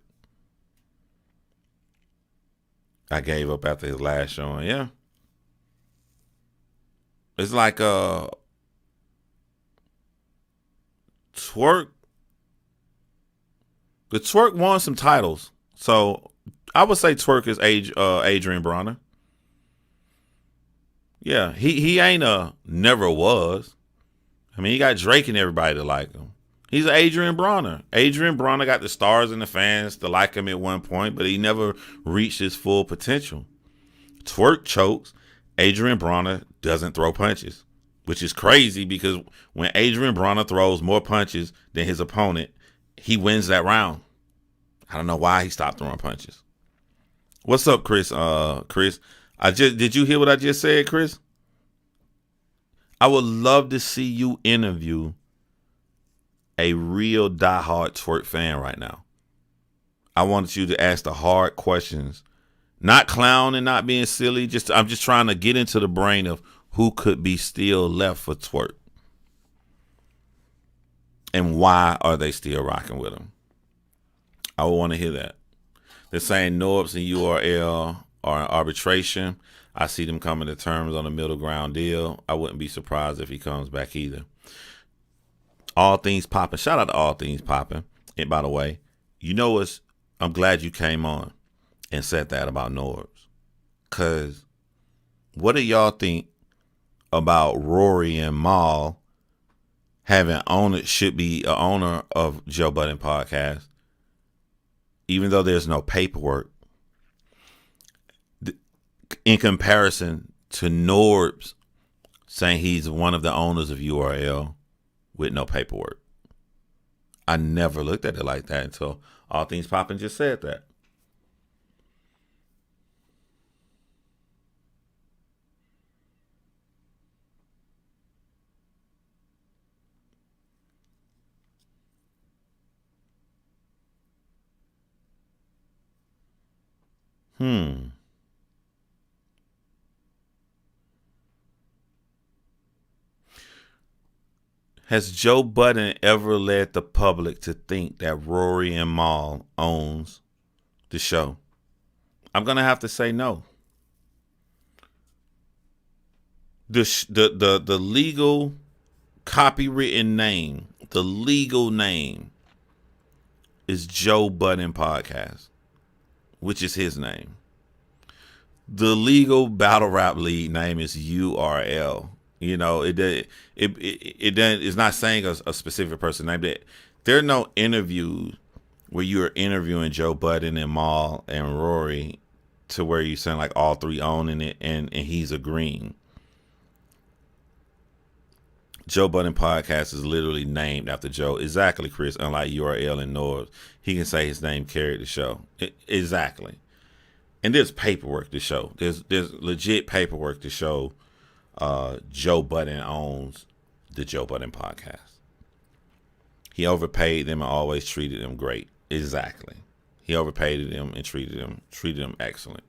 I gave up after his last showing, yeah. It's like Twork. The Twork won some titles. So I would say Twork is Adrian Broner. Yeah, he ain't never was. I mean, he got Drake and everybody to like him. He's Adrian Broner. Adrian Broner got the stars and the fans to like him at one point, but he never reached his full potential. Twork chokes. Adrian Broner doesn't throw punches, which is crazy because when Adrian Broner throws more punches than his opponent, he wins that round. I don't know why he stopped throwing punches. What's up, Chris? Chris, did you hear what I just said, Chris? I would love to see you interview a real diehard Twork fan right now. I wanted you to ask the hard questions, not clown and not being silly. I'm just trying to get into the brain of who could be still left for Twork and why are they still rocking with him. I would want to hear that. They're saying Norbs and URL are in arbitration. I see them coming to terms on a middle ground deal. I wouldn't be surprised if he comes back either. All Things Popping. Shout out to All Things Popping. And by the way, you know what? I'm glad you came on and said that about Norbs. Because what do y'all think about Rory and Mal should be an owner of Joe Budden Podcast? Even though there's no paperwork, in comparison to Norbs saying he's one of the owners of URL with no paperwork. I never looked at it like that until All Things Poppin' just said that. Has Joe Budden ever led the public to think that Rory and Mal owns the show? I'm going to have to say no. The legal copywritten name, the legal name is Joe Budden Podcast. which is his name. The legal battle rap league name is URL. You know, it's not saying a specific person name. There are no interviews where you are interviewing Joe Budden and Mal and Rory to where you sound like all three owning it and he's agreeing. Joe Budden podcast is literally named after Joe. Exactly, Chris. Unlike URL and Norbs, he can say his name carried the show. Exactly. And there's paperwork to show. There's legit paperwork to show Joe Budden owns the Joe Budden podcast. He overpaid them and always treated them great. Exactly. He overpaid them and treated them excellent.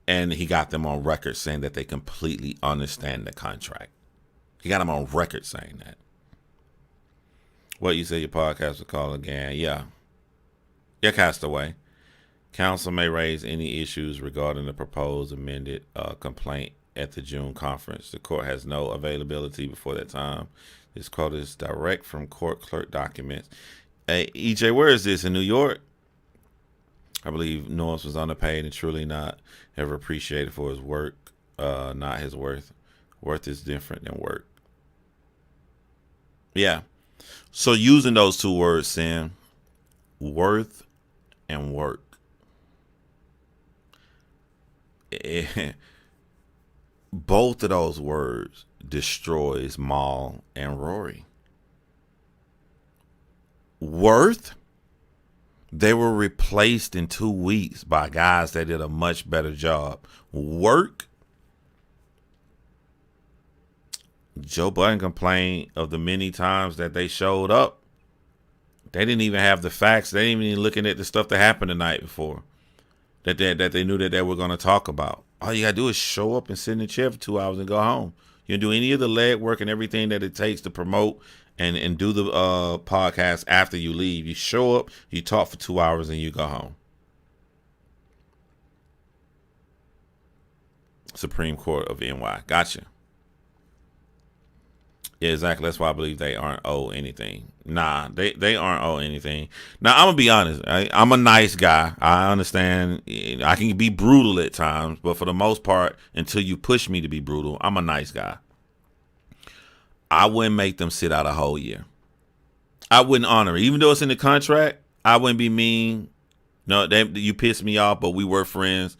And he got them on record saying that they completely understand the contract. He got them on record saying that. What you say your podcast was called again? Yeah. Yeah, Castaway. Council may raise any issues regarding the proposed amended complaint at the June conference. The court has no availability before that time. This quote is direct from court clerk documents. Hey, EJ, where is this? In New York? I believe Norbs was underpaid and truly not ever appreciated for his work, not his worth. Worth is different than work. Yeah. So using those two words, Sam, worth and work. Both of those words destroys Mal and Rory. Worth, they were replaced in 2 weeks by guys that did a much better job. Work, Joe Budden complained of the many times that they showed up. They didn't even have the facts. They didn't even looking at the stuff that happened the night before that they knew that they were going to talk about. All you got to do is show up and sit in the chair for 2 hours and go home. You do any of the leg work and everything that it takes to promote and do the podcast after you leave. You show up, you talk for 2 hours, and you go home. Supreme Court of NY. Gotcha. Yeah, exactly. That's why I believe they aren't owed anything. Nah, they aren't owed anything. Now, I'm going to be honest. I'm a nice guy. I understand. I can be brutal at times, but for the most part, until you push me to be brutal, I'm a nice guy. I wouldn't make them sit out a whole year. I wouldn't honor it. Even though it's in the contract, I wouldn't be mean. No, you pissed me off, but we were friends.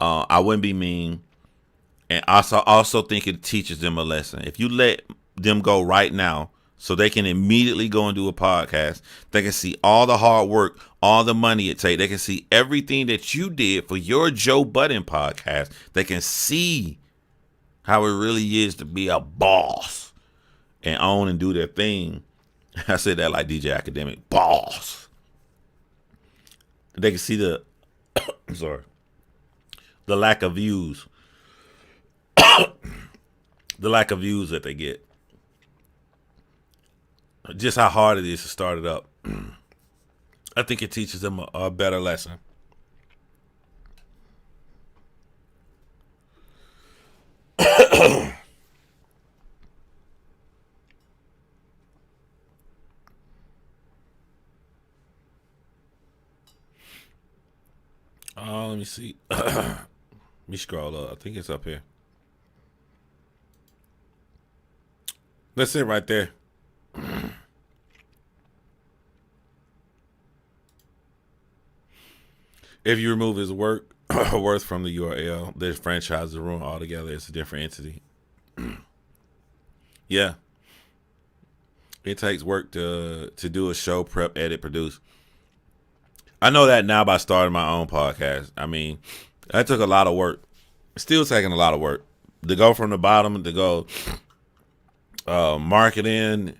I wouldn't be mean. And also think it teaches them a lesson. If you let them go right now so they can immediately go and do a podcast, they can see all the hard work, all the money it takes. They can see everything that you did for your Joe Budden podcast. They can see how it really is to be a boss and own and do their thing. I said that like DJ Akademiks, boss. They can see the the lack of views. The lack of views that they get. Just how hard it is to start it up. I think it teaches them a better lesson. Let me see. Let me scroll up. I think it's up here. That's it right there. If you remove his work worth from the URL, this franchise is ruined altogether. It's a different entity. Yeah. It takes work to do a show, prep, edit, produce. I know that now by starting my own podcast. I mean, that took a lot of work. It's still taking a lot of work. To go from the bottom, to go marketing,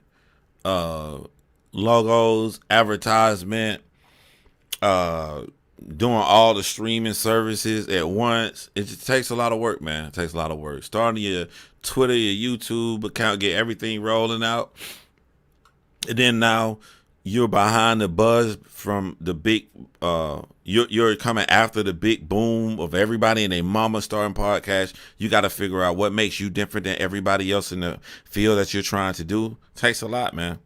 logos, advertisement, doing all the streaming services at once. It just takes a lot of work, man. It takes a lot of work. Starting your Twitter, your YouTube account, get everything rolling out. And then now you're behind the buzz from the big, you're coming after the big boom of everybody and their mama starting podcast. You got to figure out what makes you different than everybody else in the field that you're trying to do. It takes a lot, man.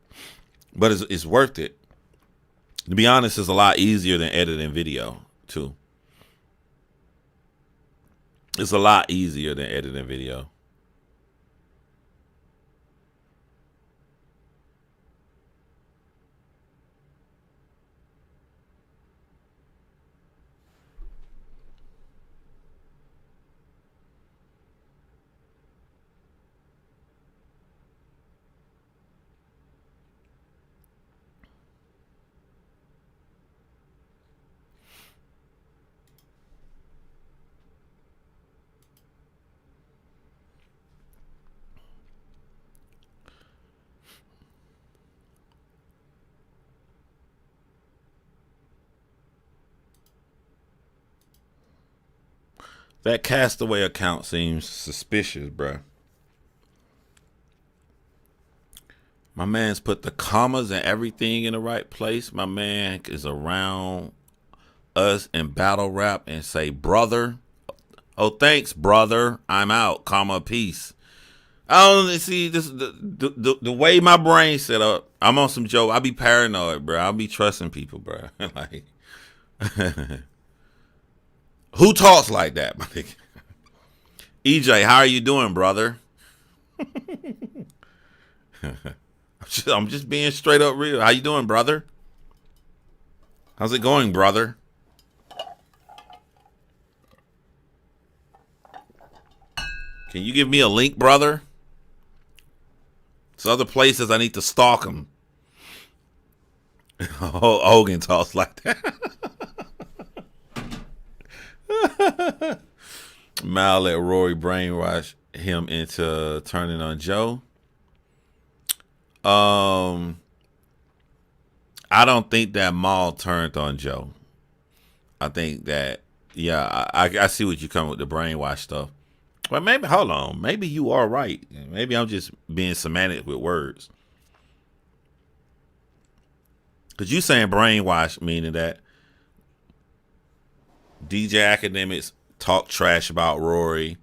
But it's worth it. To be honest, it's a lot easier than editing video. too. It's a lot easier than editing video. That Castaway account seems suspicious, bruh. My man's put the commas and everything in the right place. My man is around us in battle rap and say, brother. Oh, thanks, brother. I'm out, comma, peace. I don't see this the way my brain set up. I'm on some joke. I be paranoid, bro. I'll be trusting people, bro. Like, who talks like that? EJ, how are you doing, brother? I'm just being straight up real. How you doing, brother? How's it going, brother? Can you give me a link, brother? There's other places I need to stalk him. Hogan talks like that. Mal let Rory brainwash him into turning on Joe. I don't think that Mal turned on Joe. I think that, yeah, I see what you come with the brainwash stuff. Well, maybe, hold on. Maybe you are right. Maybe I'm just being semantic with words. Because you saying brainwash, meaning that DJ Akademiks talk trash about Rory,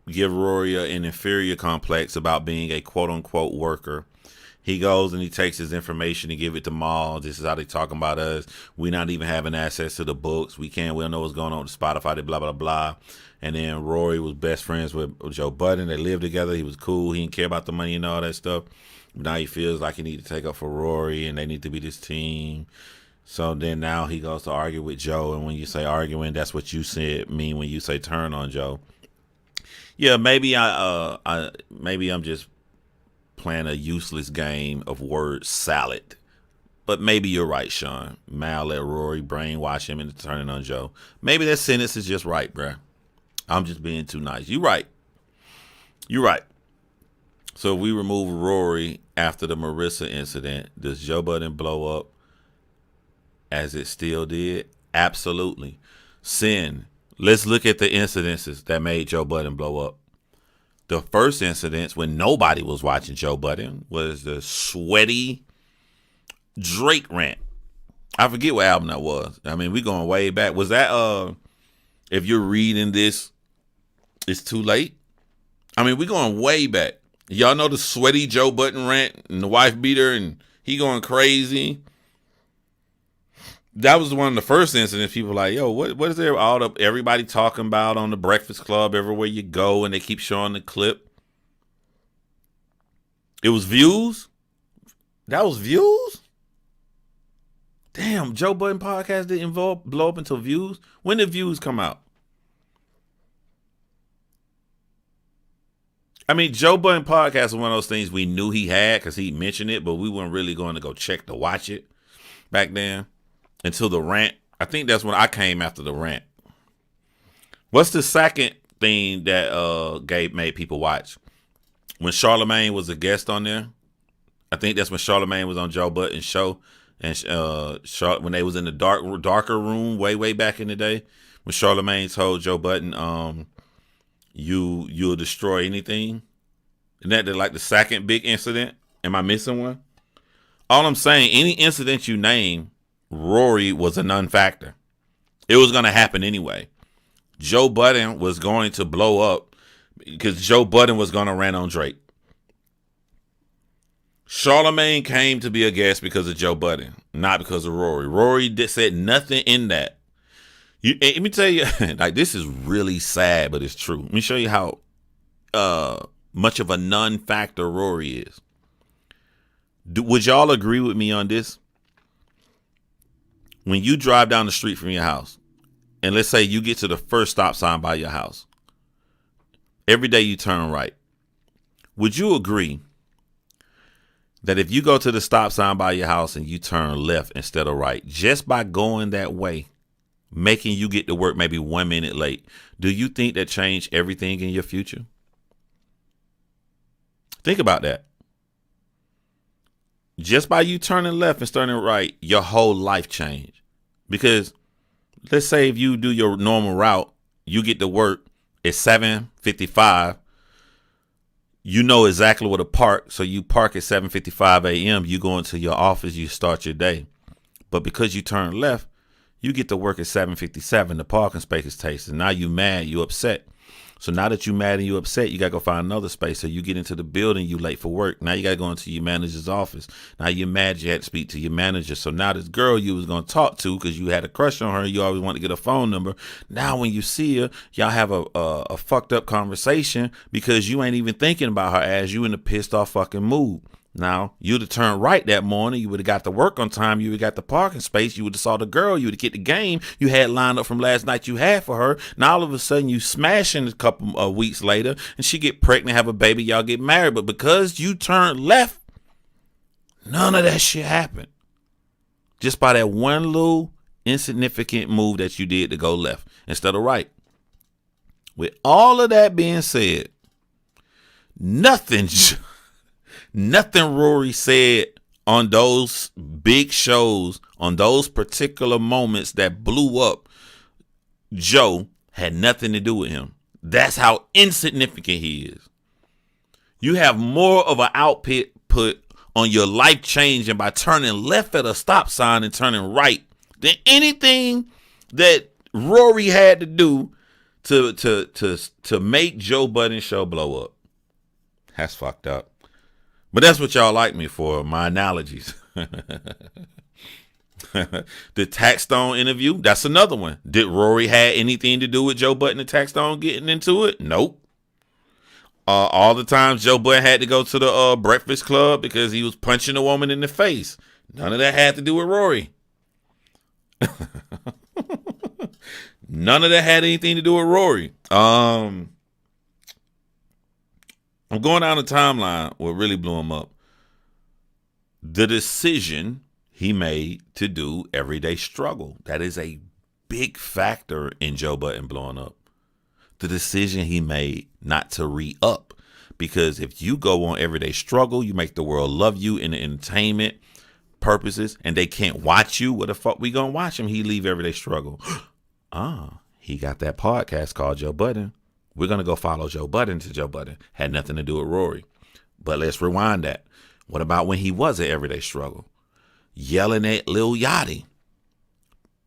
give Rory an inferior complex about being a quote-unquote worker. He goes and he takes his information and give it to Mal. This is how they talking about us. We not even having access to the books. We don't know what's going on with Spotify, blah, blah, blah. And then Rory was best friends with Joe Budden. They lived together. He was cool. He didn't care about the money and all that stuff. Now he feels like he need to take up for Rory and they need to be this team. So then now he goes to argue with Joe. And when you say arguing, that's what you said mean when you say turn on Joe. Yeah, maybe maybe I'm just playing a useless game of word salad. But maybe you're right, Sean. Mal let Rory brainwash him into turning on Joe. Maybe that sentence is just right, bruh. I'm just being too nice. You right. You right. So if we remove Rory after the Marissa incident, does Joe Budden blow up as it still did? Absolutely. Sin. Let's look at the incidences that made Joe Budden blow up. The first incidents when nobody was watching Joe Budden was the sweaty Drake rant. I forget what album that was. I mean, we going way back. Was that if you're reading this, it's too late? I mean, we going way back. Y'all know the sweaty Joe Budden rant and the wife beater and he going crazy. That was one of the first incidents. People were like, yo, what is there everybody talking about on the Breakfast Club everywhere you go, and they keep showing the clip. It was Views. That was Views. Damn, Joe Budden podcast didn't blow up until Views. When did Views come out? I mean, Joe Budden podcast was one of those things we knew he had because he mentioned it, but we weren't really going to go check to watch it back then until the rant. I think that's when I came after the rant. What's the second thing that made people watch? When Charlemagne was a guest on there. I think that's when Charlemagne was on Joe Budden's show. And when they was in the darker room way back in the day, when Charlemagne told Joe Budden, you'll destroy anything. Isn't that like the second big incident? Am I missing one? All I'm saying, any incident you name, Rory was a non-factor. It was going to happen anyway. Joe Budden was going to blow up because Joe Budden was going to rant on Drake. Charlemagne came to be a guest because of Joe Budden, not because of Rory. Rory said nothing in that Let me tell you, like this is really sad, but it's true. Let me show you how much of a non-factor Rory is. Would y'all agree with me on this? When you drive down the street from your house, and let's say you get to the first stop sign by your house, every day you turn right. Would you agree that if you go to the stop sign by your house and you turn left instead of right, just by going that way, making you get to work maybe 1 minute late, do you think that changed everything in your future? Think about that. Just by you turning left and turning right, your whole life changed. Because let's say if you do your normal route, you get to work at 7:55. You know exactly where to park, so you park at 7:55 a.m. You go into your office, you start your day. But because you turn left, you get to work at 7:57. The parking space is tasted. Now you mad, you upset. So now that you mad and you upset, you got to go find another space. So you get into the building, you late for work. Now you got to go into your manager's office. Now you're mad you had to speak to your manager. So now this girl you was going to talk to because you had a crush on her, you always want to get a phone number. Now when you see her, y'all have a fucked up conversation because you ain't even thinking about her as you in a pissed off fucking mood. Now, you'd have turned right that morning. You would have got to work on time. You would have got the parking space. You would have saw the girl. You would have get the game you had lined up from last night you had for her. Now, all of a sudden, you smashing a couple of weeks later, and she get pregnant, have a baby, y'all get married. But because you turned left, none of that shit happened. Just by that one little insignificant move that you did to go left instead of right. With all of that being said, nothing Rory said on those big shows, on those particular moments that blew up Joe, had nothing to do with him. That's how insignificant he is. You have more of an output on your life changing by turning left at a stop sign and turning right than anything that Rory had to do to make Joe Budden show blow up. That's fucked up. But that's what y'all like me for, my analogies. The Tax Stone interview, that's another one. Did Rory have anything to do with Joe Budden and Tax Stone getting into it? Nope. All the times Joe Budden had to go to the Breakfast Club because he was punching a woman in the face. None of that had to do with Rory. None of that had anything to do with Rory. I'm going down the timeline. What really blew him up? The decision he made to do Everyday Struggle. That is a big factor in Joe Budden blowing up. The decision he made not to re-up. Because if you go on Everyday Struggle, you make the world love you in the entertainment purposes, and they can't watch you. What the fuck we gonna watch him? He leave Everyday Struggle. He got that podcast called Joe Budden. We're going to go follow Joe Budden to Joe Budden. Had nothing to do with Rory. But let's rewind that. What about when he was at Everyday Struggle? Yelling at Lil Yachty.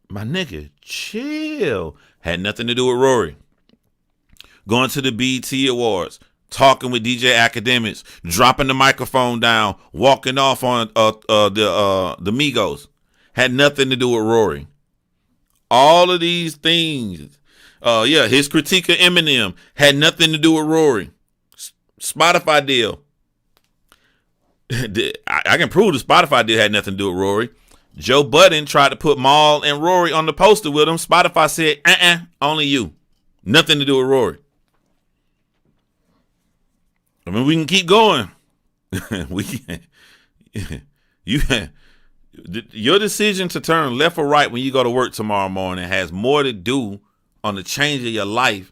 My nigga, chill. Had nothing to do with Rory. Going to the BET Awards. Talking with DJ Akademiks. Dropping the microphone down. Walking off on the Migos. Had nothing to do with Rory. All of these things. His critique of Eminem had nothing to do with Rory. Spotify deal. I can prove the Spotify deal had nothing to do with Rory. Joe Budden tried to put Maul and Rory on the poster with him. Spotify said, only you. Nothing to do with Rory. I mean, we can keep going. Your decision to turn left or right when you go to work tomorrow morning has more to do on the change of your life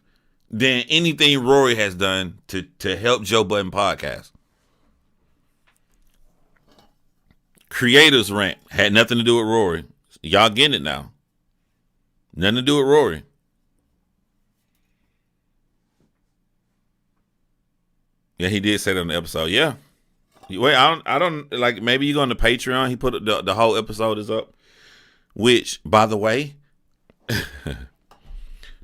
than anything Rory has done to help Joe Budden podcast. Creators rant had nothing to do with Rory. Y'all getting it now. Nothing to do with Rory. Yeah, he did say that on the episode. Yeah. Wait, I don't like, maybe you go on the Patreon. He put the whole episode is up. Which, by the way,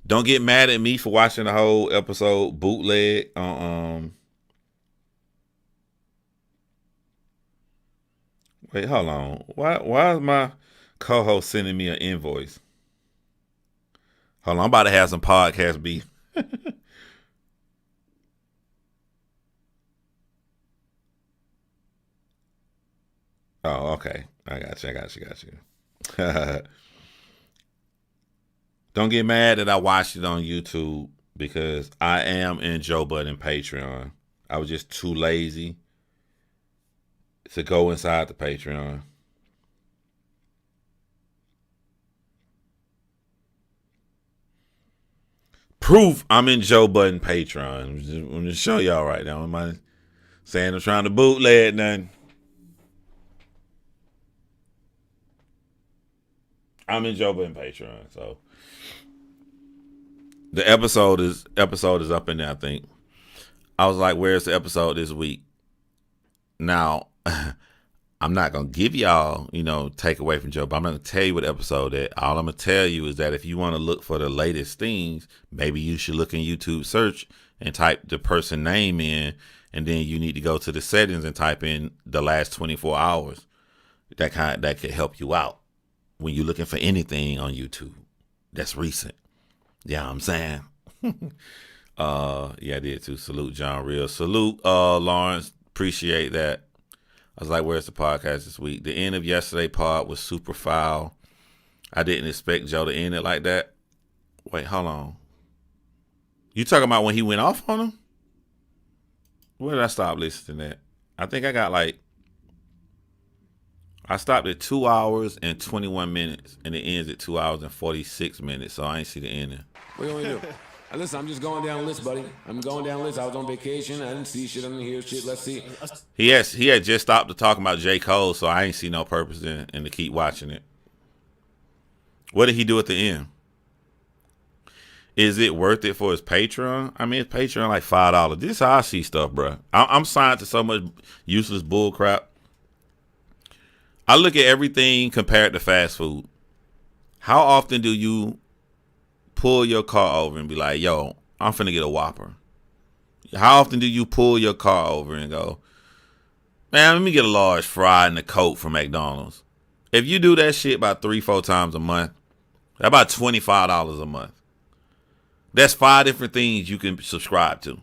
don't get mad at me for watching the whole episode bootleg on wait, hold on. Why is my co-host sending me an invoice? Hold on, I'm about to have some podcast beef. Oh, okay. I got you. Don't get mad that I watched it on YouTube because I am in Joe Budden Patreon. I was just too lazy to go inside the Patreon. Proof I'm in Joe Budden Patreon. I'm just show y'all right now. I'm not saying I'm trying to bootleg nothing. I'm in Joe Budden Patreon, so the episode is up in there. I think I was like, "Where's the episode this week?" Now, I'm not gonna give y'all, take away from Joe, but I'm gonna tell you what episode that. All I'm gonna tell you is that if you want to look for the latest things, maybe you should look in YouTube search and type the person name in, and then you need to go to the settings and type in the last 24 hours. That could help you out when you're looking for anything on YouTube that's recent. Yeah, I'm saying. I did too. Salute John Real. Salute Lawrence. Appreciate that. I was like, where's the podcast this week? The end of yesterday pod was super foul. I didn't expect Joe to end it like that. Wait, hold on. You talking about when he went off on him? Where did I stop listening at? I think I stopped at 2 hours and 21 minutes, and it ends at 2 hours and 46 minutes, so I ain't see the ending. What you want me to do? Listen, I'm just going down the list, buddy. I'm going down the list. I was on vacation. I didn't see shit. I didn't hear shit. Let's see. He had just stopped talking about J. Cole, so I ain't see no purpose in to keep watching it. What did he do at the end? Is it worth it for his Patreon? I mean, his Patreon like $5. This is how I see stuff, bro. I'm signed to so much useless bull crap. I look at everything compared to fast food. How often do you pull your car over and be like, yo, I'm finna get a Whopper? How often do you pull your car over and go, man, let me get a large fry and a Coke from McDonald's? If you do that shit about 3-4 times a month, that's about $25 a month. That's 5 different things you can subscribe to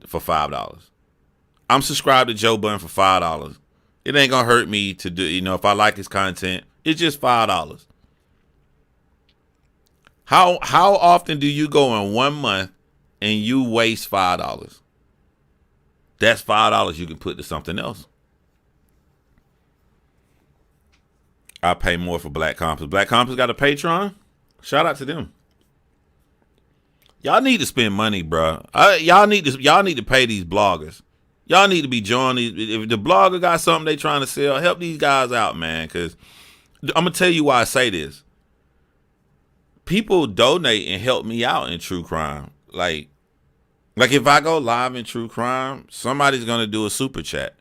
for $5. I'm subscribed to Joe Budden for $5. It ain't gonna hurt me to do, if I like his content. It's just $5. How often do you go in 1 month and you waste $5? That's $5 you can put to something else. I pay more for Black Compass. Black Compass got a Patreon. Shout out to them. Y'all need to spend money, bro. Y'all need to pay these bloggers. Y'all need to be joining these. If the blogger got something they trying to sell, help these guys out, man. Because I'm gonna tell you why I say this. People donate and help me out in true crime. Like if I go live in true crime, somebody's gonna do a super chat.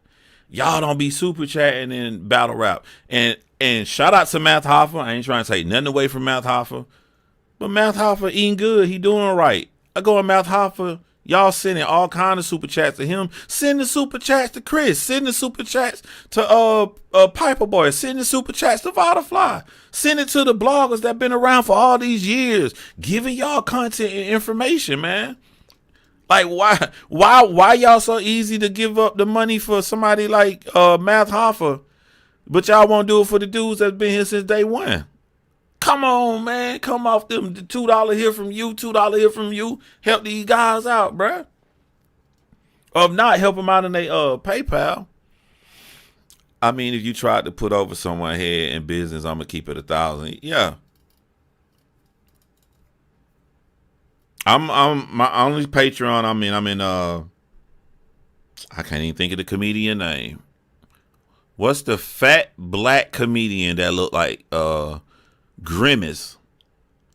Y'all don't be super chatting in battle rap. And shout out to Math Hoffa. I ain't trying to take nothing away from Math Hoffa, but Math Hoffa eating good. He doing right. I go on Math Hoffa. Y'all sending all kind of super chats to him. Send the super chats to Chris. Send the super chats to Piper Boy. Send the super chats to Vodafly. Send it to the bloggers that been around for all these years, giving y'all content and information, man. Like why y'all so easy to give up the money for somebody like Math Hoffa, but y'all won't do it for the dudes that's been here since day one? Come on, man. Come off them. The $2 here from you, $2 here from you. Help these guys out, bruh. Or if not, help them out in their PayPal. I mean, if you tried to put over someone's head in business, I'm gonna keep it 1,000. Yeah. I'm my only Patreon. I'm in I can't even think of the comedian name. What's the fat black comedian that look like Grimace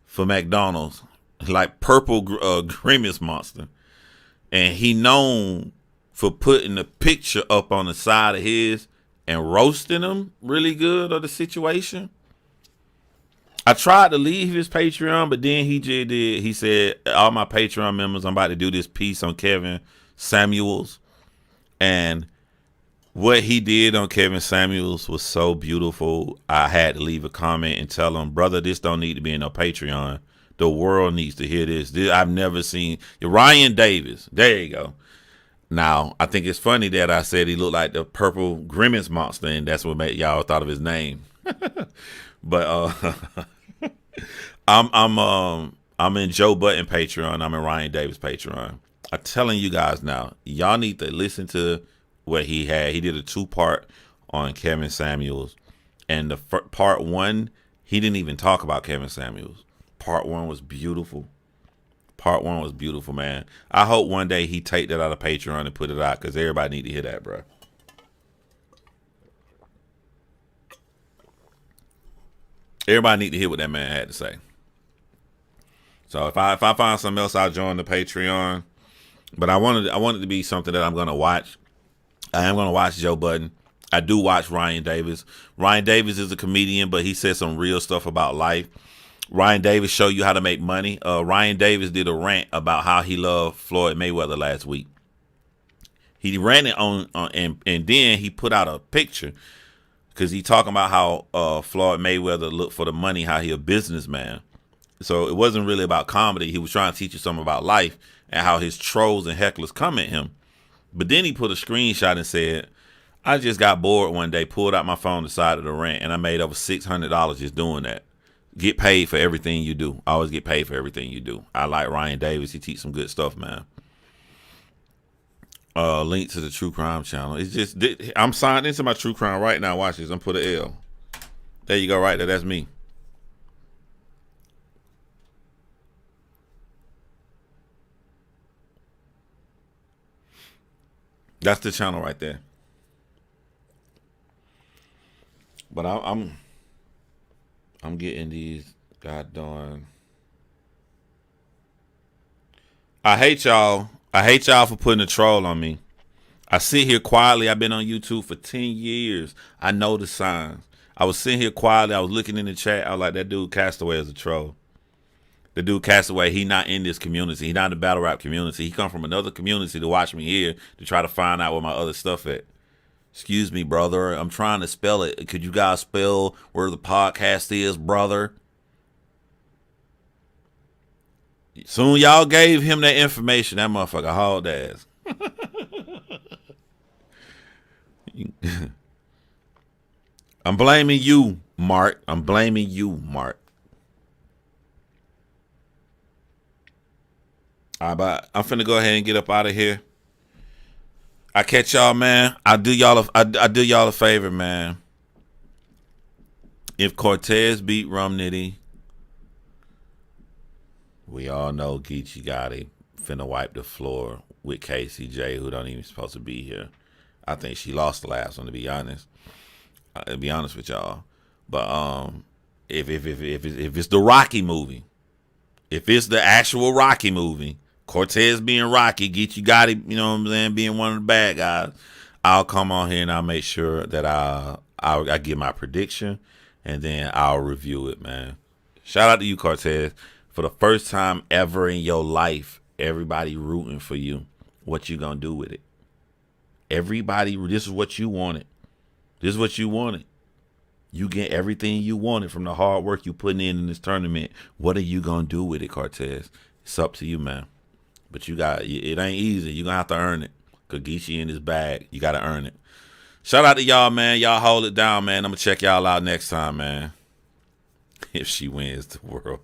for McDonald's, like purple Grimace monster, and he known for putting a picture up on the side of his and roasting him really good of the situation. I tried to leave his Patreon, but then he said, all my Patreon members, I'm about to do this piece on Kevin Samuels, and what he did on Kevin Samuels was so beautiful. I had to leave a comment and tell him, brother, this don't need to be in no Patreon The world needs to hear this. I've never seen Ryan Davis. There you go. Now, I think it's funny that I said he looked like the purple Grimace monster, and that's what made y'all thought of his name. But I'm in Joe Budden Patreon. I'm in Ryan Davis Patreon. I'm telling you guys now, y'all need to listen to what he had. He did a 2-part on Kevin Samuels, and the part 1, he didn't even talk about Kevin Samuels. Part 1 was beautiful. Part 1 was beautiful, man. I hope one day he take that out of Patreon and put it out, because everybody need to hear that, bro. Everybody need to hear what that man had to say. So if I find something else, I'll join the Patreon. But I want it to be something that I'm gonna watch. I am gonna watch Joe Budden. I do watch Ryan Davis. Ryan Davis is a comedian, but he said some real stuff about life. Ryan Davis show you how to make money. Ryan Davis did a rant about how he loved Floyd Mayweather last week. He ran it on and then he put out a picture because he talking about how Floyd Mayweather looked for the money, how he a businessman. So it wasn't really about comedy. He was trying to teach you something about life and how his trolls and hecklers come at him. But then he put a screenshot and said, I just got bored one day, pulled out my phone, decided to rant, and I made over $600 just doing that. Get paid for everything you do. I always get paid for everything you do. I like Ryan Davis. He teach some good stuff, man. Link to the True Crime channel. It's just, I'm signed into my True Crime right now. Watch this. I'm put an L. There you go, right there. That's me. That's the channel right there. But I'm getting these goddamn. I hate y'all. I hate y'all for putting a troll on me. I sit here quietly. I've been on YouTube for 10 years. I know the signs. I was sitting here quietly. I was looking in the chat. I was like, that dude Castaway is a troll. The dude Castaway, he not in this community. He not in the battle rap community. He come from another community to watch me here to try to find out where my other stuff at. Excuse me, brother. I'm trying to spell it. Could you guys spell where the podcast is, brother? Soon y'all gave him that information. That motherfucker hauled ass. I'm blaming you, Mark. I'm blaming you, Mark. All right, but I'm finna go ahead and get up out of here. I catch y'all, man. I do y'all a favor, man. If Cortez beat Rum Nitty, we all know Geechi Gotti finna wipe the floor with Casey J, who don't even supposed to be here. I think she lost the last one, to be honest. I'll be honest with y'all. But if it's the Rocky movie, if it's the actual Rocky movie, Cortez being Rocky, Geechi Gotti, you know what I'm saying, being one of the bad guys, I'll come on here and I'll make sure that I give my prediction and then I'll review it, man. Shout out to you, Cortez. For the first time ever in your life, everybody rooting for you. What you gonna do with it? Everybody, this is what you wanted. This is what you wanted. You get everything you wanted from the hard work you putting in this tournament. What are you gonna do with it, Cortez? It's up to you, man. But it ain't easy. You're gonna have to earn it. Cause Geechi in his bag. You gotta earn it. Shout out to y'all, man. Y'all hold it down, man. I'm gonna check y'all out next time, man. If she wins the world.